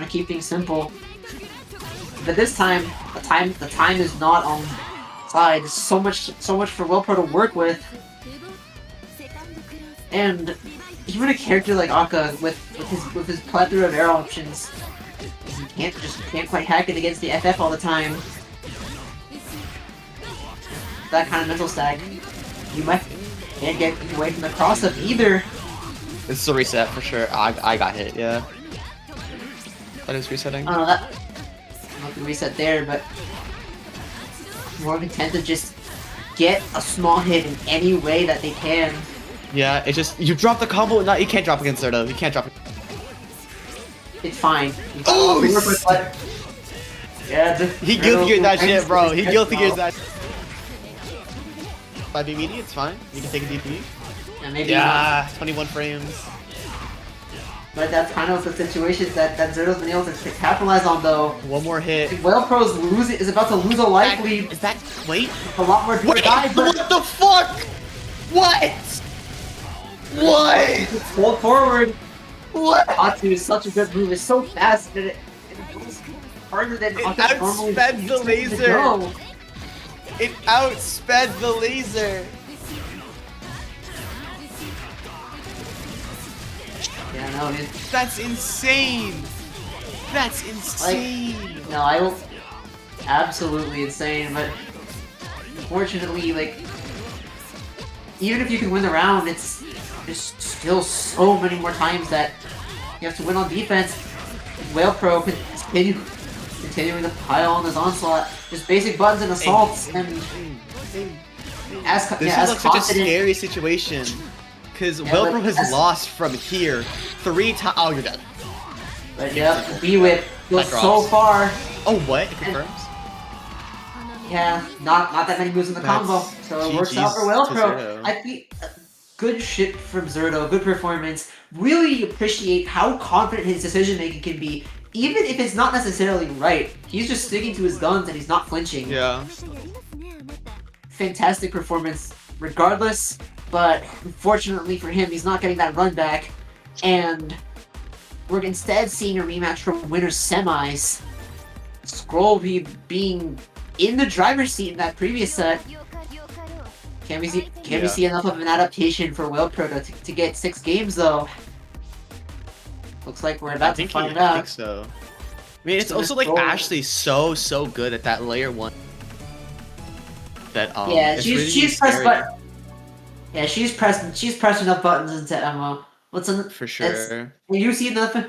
to keep things simple. But this time, the time is not on side. There's so much for Waelpro to work with, and even a character like Aka with his plethora of air options, he can't quite hack it against the FF all the time. That kind of mental stack, you can't get away from the cross up either. This is a reset for sure. I got hit. Yeah. That is resetting. I don't know that. Not the reset there, but more content to just get a small hit in any way that they can. Yeah, it's just you drop the combo. No, you can't drop against Zerdo. You can't drop it. It's fine. Oh, yeah, he guilty geared that shit, bro. He guilty gears that. 5 immediate, it's fine. You can take a DP. Yeah, maybe. Yeah, 21 frames. But that's kind of the situation that Zerdo's been able to capitalize on, though. One more hit. Waelpro's is about to lose a life lead. Is that? Wait. A lot more to Wait. die, but What the fuck? What? What? it's pulled forward. What? Atsu is such a good move. It's so fast that it goes harder than It Atsu normally outsped the used to laser. go. It outsped the laser. know, dude. That's insane. That's insane. No, I will. Absolutely insane, but unfortunately, like, even if you can win the round, it's there's still so many more times that you have to win on defense. Waelpro continuing to pile on this onslaught, just basic buttons and assaults, and as This yeah, is as like such a confident. scary situation. Because Yeah, Waelpro but has as- lost from here 3 times. Oh, you're dead. But yeah, B-Whip goes That so drops. far. Oh, what? It confirms? Yeah, not that many moves in the That's combo, so it works out for GG's to Waelpro. Zerdo. I think good shit from Zerdo, good performance. Really appreciate how confident his decision making can be, even if it's not necessarily right. He's just sticking to his guns and he's not flinching. Yeah. Fantastic performance, regardless. But unfortunately for him, he's not getting that run back, and we're instead seeing a rematch from winners semis. Scrollipede being in the driver's seat in that previous set. Can we see enough of an adaptation for Waelpro to get 6 games though? Looks like we're about to find I out. think so. I mean, it's So also this like roll- Ashley's so good at that layer 1. That Yeah, it's she's really pressed scary. but yeah, she's pressed enough buttons into Emma. What's in For it's- sure. You see nothing?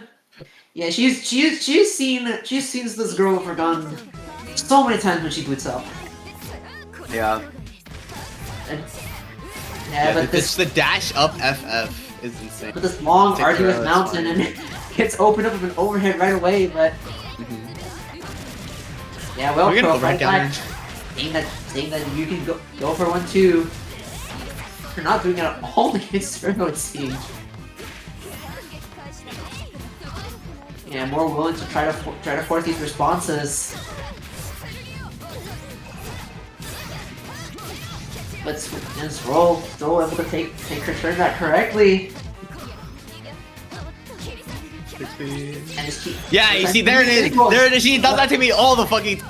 Yeah, she's seen this girl for gun so many times when she boots up. Yeah. And, Yeah, but it's the dash up FF is insane. this long, Take arduous her, mountain, that's and it gets opened up with an overhead right away. But yeah, well, We're gonna go Pro right down. saying that you can go for 1-2. You're not doing it at all against Zerdo, it seems. Yeah, more willing to try to force these responses. But Scroll still able to take her turn back correctly. And just keep. Yeah, you see, there it is. There it is. She does that to me all the fucking.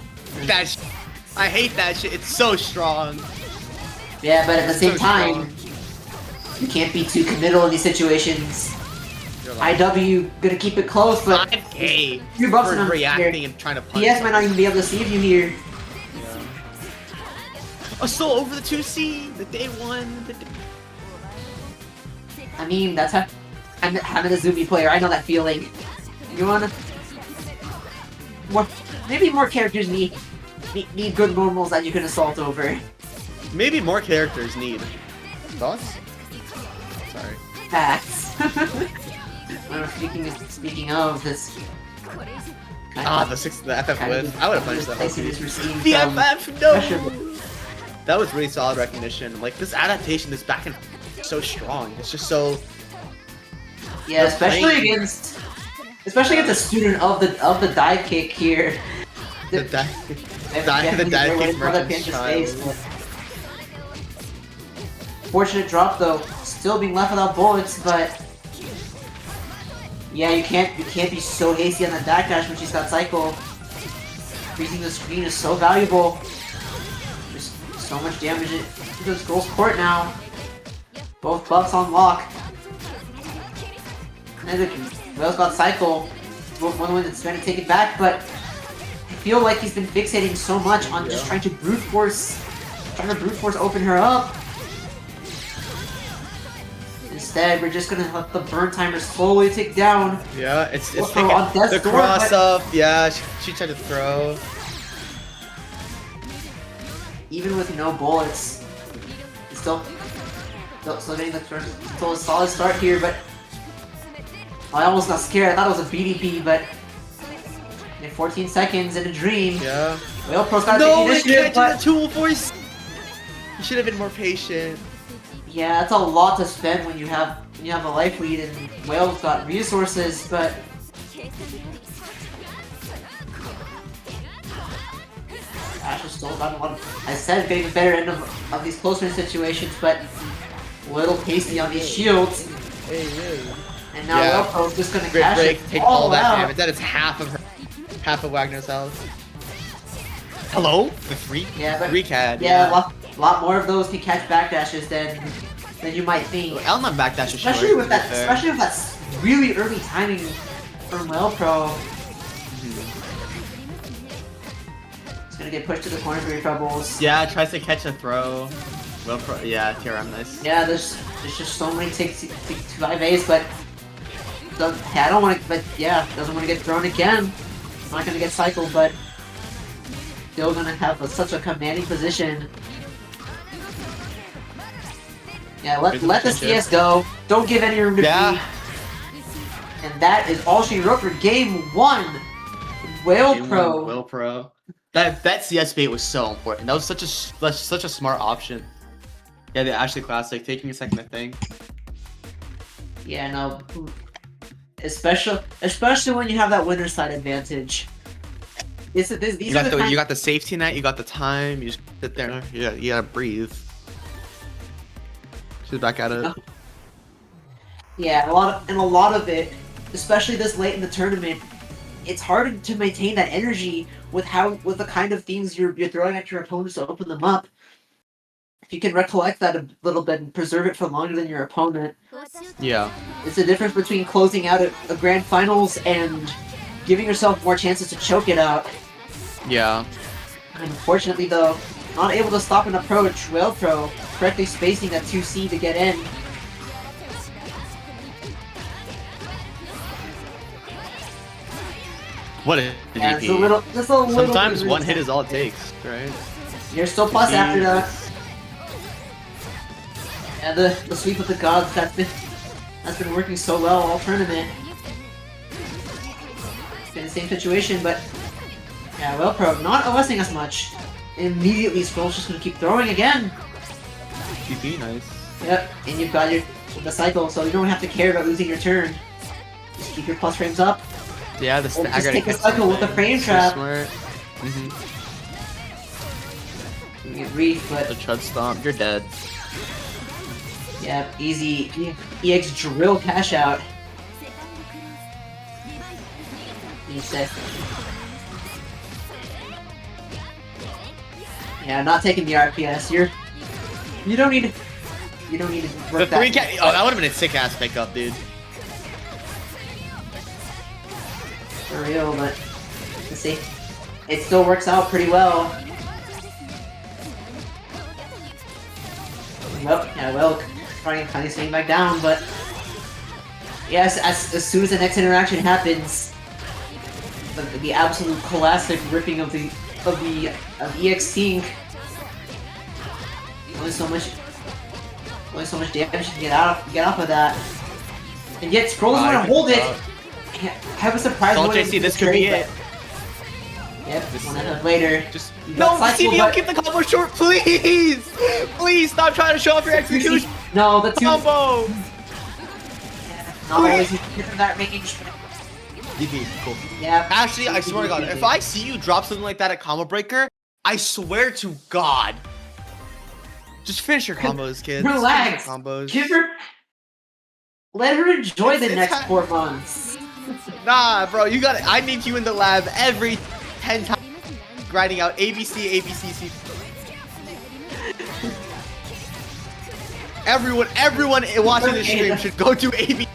That sh I hate that shit. It's so strong. Yeah, but at the same So time, you can't be too committal in these situations. IW gonna keep it close, but 5K You're buffing for him reacting here. and trying to punch. PS might not even be able to save you here. Oh, still over the 2C, the day 1. I mean, that's how I'm a Zumi player. I know that feeling. You wanna maybe more characters need good normals that you can assault over. Maybe more characters need. Thoughts? Sorry. Facts. Speaking of this. The FF with. I would have punched that. The The FF, no! pressure. That was really solid recognition. Like, this adaptation, this back and forth is so strong. It's just so. Yeah, The especially plane. against a student of the dive kick here. The dive Definitely kick where that merchant's pinch is child. faced, but- Fortunate drop though, still being left without bullets, but yeah, you can't be so hasty on that backdash when she's got cycle. Freezing the screen is so valuable. There's so much damage to this girl's court now. Both buffs on lock. Whale's got cycle. One win that's trying to take it back, but I feel like he's been fixating so much on just trying to brute force open her up. Instead, we're just gonna let the burn timer slowly tick down. Yeah, it's Waelpro taking on death's the door, cross but- up. Yeah, she tried to throw. Even with no bullets, he's still getting still a solid start here, but I almost got scared. I thought it was a BDP, but in 14 seconds in a dream, Yeah. Waelpro's gotta No, take it initiative, can't do but the tool voice. You should have been more patient. yeah, that's a lot to spend when you have a life lead and Whale's got resources, but Ash has still got a lot of, I said, getting the better end of these close-range situations, but a little hasty on these shields. And now Yeah. Waelpro's just gonna Great cash break, it take all that out. damage. That is half of Wagner's health. Hello? The freak? Yeah, but Recad. yeah, a lot more of those can catch backdashes than you might think. Eltnum backdash is Especially short, with to be that, fair. especially really early timing from Waelpro. He's gonna get pushed to the corner for your troubles. Yeah, tries to catch a throw. Yeah, TRM, nice. Yeah, there's just so many takes to vive A's, but I don't want to. But yeah, doesn't want to get thrown again. Not gonna get cycled, but still gonna have such a commanding position. Yeah, let the CS go. Don't give any room to breathe. And that is all she wrote for game 1. Waelpro. Waelpro. That CS bait was so important. That was such a smart option. Yeah, the Ashley Classic, taking a second to think. Yeah, no. Especially when you have that winner's side advantage. You got the safety net, you got the time, you just sit there. Yeah, you gotta breathe. She's back at it. Yeah, a lot of it, especially this late in the tournament, it's hard to maintain that energy with the kind of things you're throwing at your opponents to open them up. If you can recollect that a little bit and preserve it for longer than your opponent. Yeah. It's the difference between closing out a grand finals and giving yourself more chances to choke it out. Yeah. Unfortunately though, not able to stop an approach, Waelpro correctly spacing that 2C to get in. What a Yeah, DP. just a little Sometimes one hit is all it takes, right? You're still plus after that. Yeah, the sweep of the gods, that's been working so well all tournament. It's been the same situation, but yeah, Waelpro not OSing as much. Immediately Scroll's just gonna keep throwing again. GP, nice. Yep, and you've got the cycle, so you don't have to care about losing your turn. Just keep your plus frames up. Yeah, the stagger. Just take the cycle with the frame trap. Smart. You get reef, but the chud stomp, you're dead. Yeah, easy EX drill cash out. Yeah, not taking the RPS. You don't need to work that. Oh, that would have been a sick ass pickup, dude. For real, but let's see. It still works out pretty well. Well, trying to kind of swing back down, but yes, as soon as the next interaction happens, the absolute classic ripping of the EX Sync. Only so much damage to get off of that, and yet Scrolls want to hold it. I was surprised. Don't JC, this could be it. Yep, one later. Just no, CBO, keep the combo short, please! Please stop trying to show off your execution. No, the combo. Yeah, not always from that range. DP, cool. Yeah. Actually, I swear to God, if I see you drop something like that at combo breaker, I swear to God, just finish your combos, kids. Relax. Combos. Give her. Let her enjoy the next 4 months. Nah, bro, you got it. I need you in the lab every 10 times, grinding out ABC, ABC, C. Everyone watching this stream should go to AB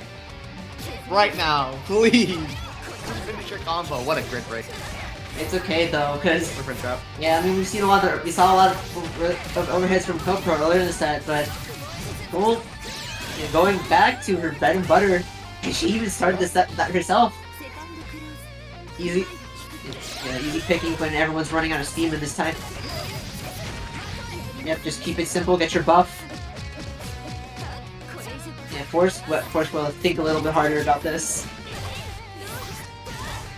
right now, please. Finish your combo. What a grid break. It's okay though, cause yeah, I mean we saw a lot of overheads from GoPro earlier in the set, but cool. Going back to her bread and butter, she even started the set that herself. Easy picking when everyone's running out of steam at this time. Yep, just keep it simple, get your buff. Yeah, force will think a little bit harder about this.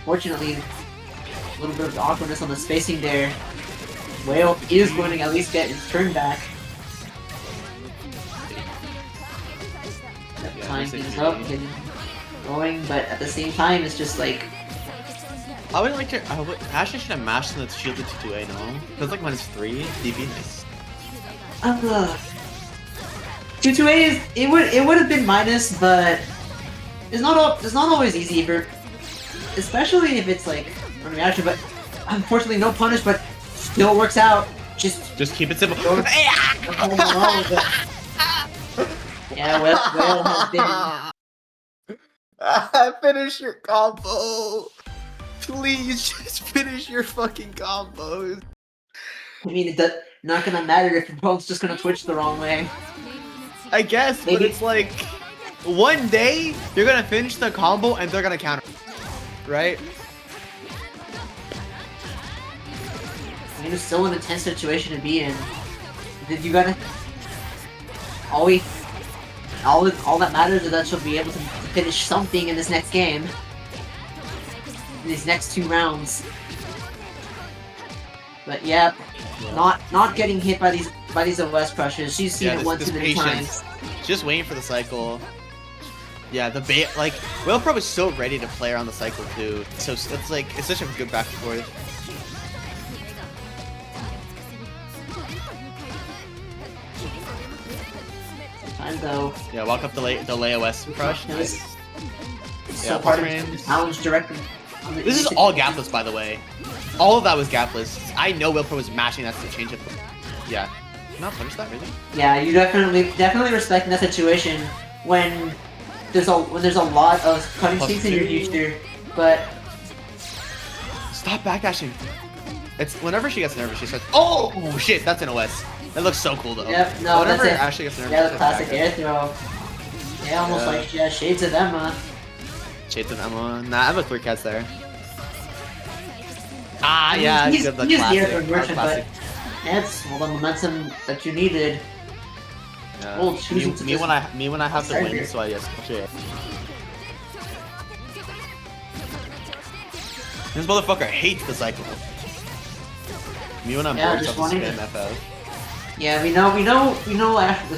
Fortunately, a little bit of awkwardness on the spacing there. Whale is going to at least get his turn back. Time is up, getting going, but at the same time, it's just like. I would like to. Ashley should have mashed in the shield to 2A, no? That's like -3. DB, nice. 2-2A is it would have been minus, but it's not always easy for, especially if it's like from reaction. But unfortunately, no punish, but still works out. Just keep it simple. Yeah, Whale has been Finish your combo. Please just finish your fucking combos. I mean, it's not gonna matter if your opponent's just gonna twitch the wrong way. I guess, but Maybe- it's like one day you're gonna finish the combo and they're gonna counter, right? I mean, it's still an intense situation to be in. You gotta. All that matters is that she'll be able to finish something in this next game. In these next 2 rounds. But yeah, not getting hit by these OS crushes. She's seen it one too many times. Just waiting for the cycle. Yeah, the bait, like, Waelpro is so ready to play around the cycle too. So it's like, it's such a good back and forth. Sometimes though. Yeah, walk up the lay OS crush. It was Yeah, so hard to frames. challenge directly. This is all gapless, by the way. All of that was gapless. I know Waelpro was mashing that to change it. Yeah. Not punish that, really? Yeah, you definitely respect in that situation when there's a lot of cutting Plus speeds in your 2. future, but Stop backdashing. It's whenever she gets nervous, she says, "Oh shit, that's an OS." That looks so cool though. yep, no, Whenever that's it. Ashley gets nervous, Yeah, she the says classic backdash. air throw. Yeah, almost Yeah. like shades of Emma. Shades of Emma. Nah, I have a 3 cats there. Ah, yeah, he's good. The the classic. air throw Our merchant, but classic. it's all the momentum that you needed. Yeah. Well, choosing to me just- when I have to Sorry. win, so I guess shit. This motherfucker hates the cycle. Me when I'm Yeah, bored, just so I'm wanting spam FF. Yeah, we know. After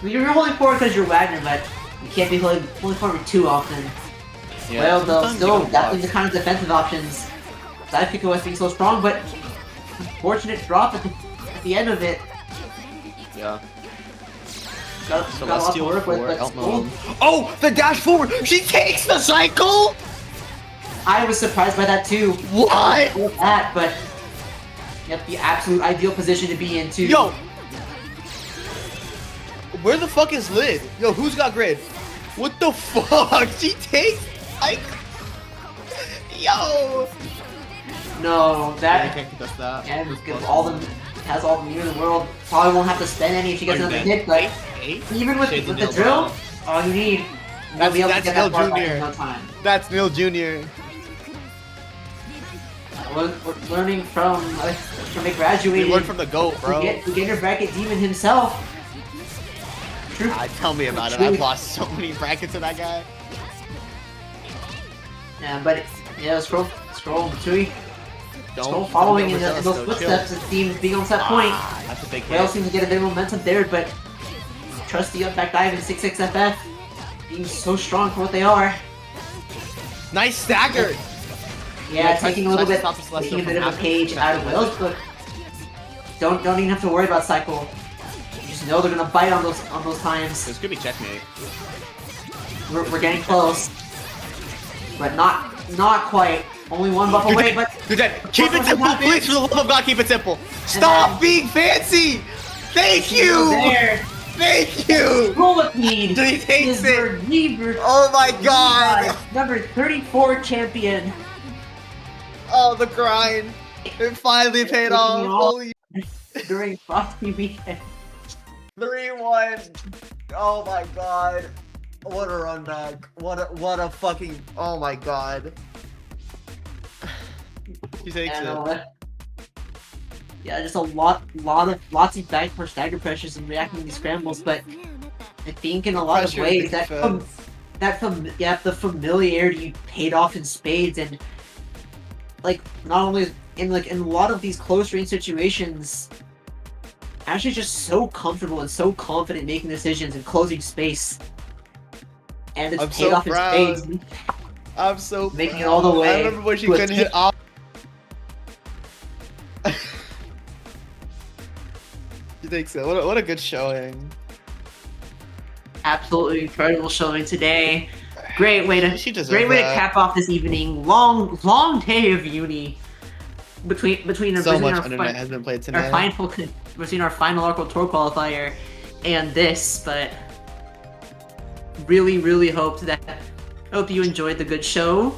you're holding forward because you're Wagner, but you can't be holding forward too often. Yeah, Well, though, sometimes still you gotta definitely block. the kind of defensive options. Side pick OS being so strong, but unfortunate drop at the end of it. Yeah. Got a lot to Celestial work with, for but Eltnum. Oh, the dash forward! She takes the cycle! I was surprised by that too. What? With that, but yep, the absolute ideal position to be in too. Yo! Where the fuck is Lid? Yo, who's got grid? What the fuck? She takes... Yo! No, I that can't contest that. and has all the meter in the world. Probably won't have to spend any if she gets another hit, but even with Shades of the Neil drill, Brown. all you need, you'll That's- be able to that's get that Neil far back Jr.. in no time. That's Neil Jr. We're learning from a graduated. We learned from the GOAT, bro. Beginner bracket demon himself. True. Tell me about it. I've lost so many brackets to that guy. Yeah, but yeah, scroll Matsui. Scroll Don't following in overzealous, those though. footsteps. Chill. It seems being on set point. That's a big Whale hit. seems to get a bit of momentum there, but trusty up back dive in 6-6 FF being so strong for what they are. Nice stagger. Yeah, try taking to- a little try to bit, stop the Celestial taking a bit from of a page happening. out of Whales, but don't even have to worry about cycle. You just know they're gonna bite on those times. This could be checkmate. We're getting close, but not quite. Only one buff away, but You're dead. Keep it simple, please. For the love of God, keep it simple. Stop being fancy. Thank you. there. Thank you. Scrollipede He takes is it. your Reaver Oh my God. number 34 champion. Oh, the grind. It finally paid off. Holy During Frosty Weekend. 3-1. Oh my God. What a run back. What a fucking. Oh my God. She takes And, it. yeah, just lots of back for stagger pressures and reacting to these scrambles, but I think in a lot Pressure of ways defense. the familiarity paid off in spades, and like not only in a lot of these close range situations, Ash is just so comfortable and so confident making decisions and closing space, and it's I'm paid so off proud. in spades. I'm so Making it proud. all the way I remember when she to a couldn't hit off. She takes it. What a good showing. Absolutely incredible showing today. Great way to She deserved great way to that. cap off this evening. Long day of uni. Between So much our, internet has been played our tonight. between our final Oracle Tour qualifier and this, but really hoped that hope you enjoyed the good show.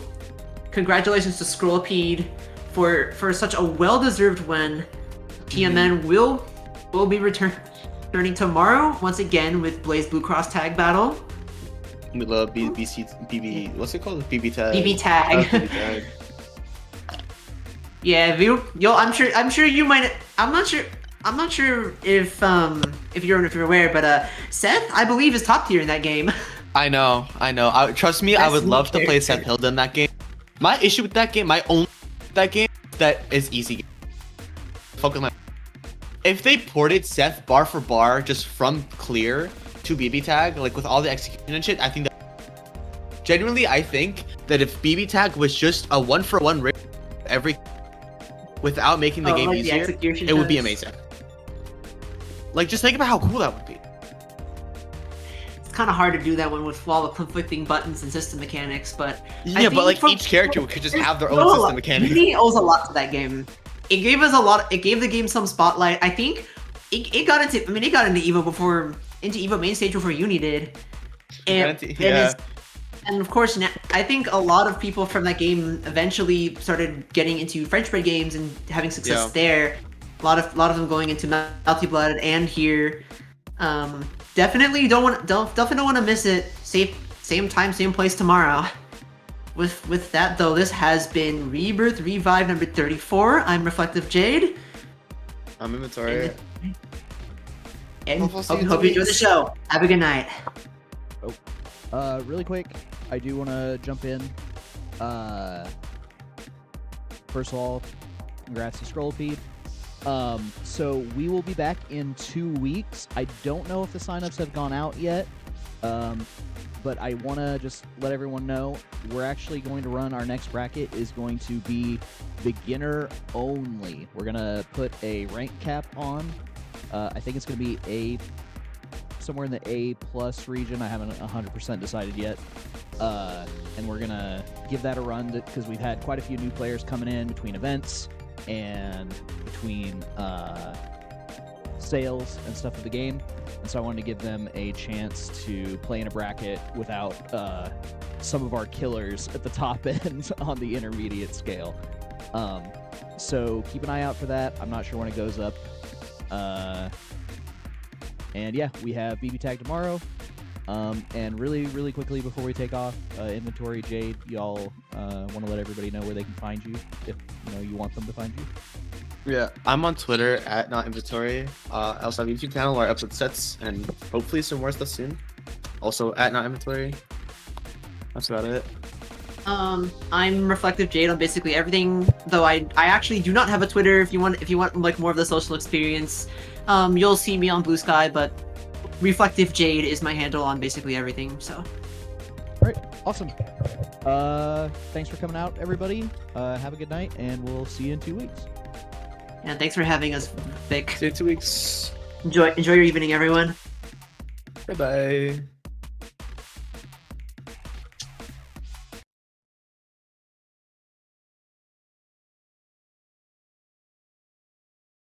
Congratulations to Scrollipede for such a well-deserved win. TMN will be returning tomorrow once again with Blaze Blue Cross tag battle. We love BB. What's it called? BB tag. BB tag. BB tag. Yeah, I'm sure you might. I'm not sure if you're aware, but Seth, I believe, is top tier in that game. I know. Trust me, I would love to play Seth Hilda in that game. My issue with that game, my only that game, that is easy. Fuck with my. If they ported Seth bar for bar just from clear to BB tag, like with all the execution and shit, I think that genuinely, I think that if BB tag was just a 1-for-1 rip every without making the game like easier, it would be amazing. Like, just think about how cool that would be. It's kind of hard to do that one with all the conflicting buttons and system mechanics, but yeah, but like each character could just have their own system mechanics. Uni owes a lot to that game. It gave us a lot. It gave the game some spotlight. I think it got into. I mean, it got into Evo main stage before Uni did. And of course, now, I think a lot of people from that game eventually started getting into French bread games and having success there. A lot of them going into Multi Blood and here. Definitely don't want to miss it. Same time, same place tomorrow. With that though, this has been Rebirth Revive number 34. I'm Reflective Jade. I'm Inventory. And hope you enjoy the show. Have a good night. Really quick, I do want to jump in. First of all, congrats to Scrollipede. So we will be back in 2 weeks. I don't know if the signups have gone out yet, but I want to just let everyone know we're actually going to run our next bracket is going to be beginner only. We're going to put a rank cap on. I think it's going to be somewhere in the A+ region. I haven't 100% decided yet. And we're going to give that a run because we've had quite a few new players coming in between events and between sales and stuff of the game. And so I wanted to give them a chance to play in a bracket without some of our killers at the top end on the intermediate scale. So keep an eye out for that. I'm not sure when it goes up. And yeah, we have BB Tag tomorrow. And really quickly before we take off, Inventory, Jade, y'all want to let everybody know where they can find you if you want them to find you? Yeah, I'm on Twitter at notinventory. I also have a YouTube channel where I upload sets and hopefully some more stuff soon. Also at notinventory. That's about it. I'm Reflective Jade on basically everything. Though I actually do not have a Twitter. If you want like more of the social experience, you'll see me on Blue Sky. But Reflective Jade is my handle on basically everything. So. All right, awesome. Thanks for coming out, everybody. Have a good night, and we'll see you in 2 weeks. And thanks for having us, Vic. See you in 2 weeks. Enjoy your evening, everyone. Bye-bye.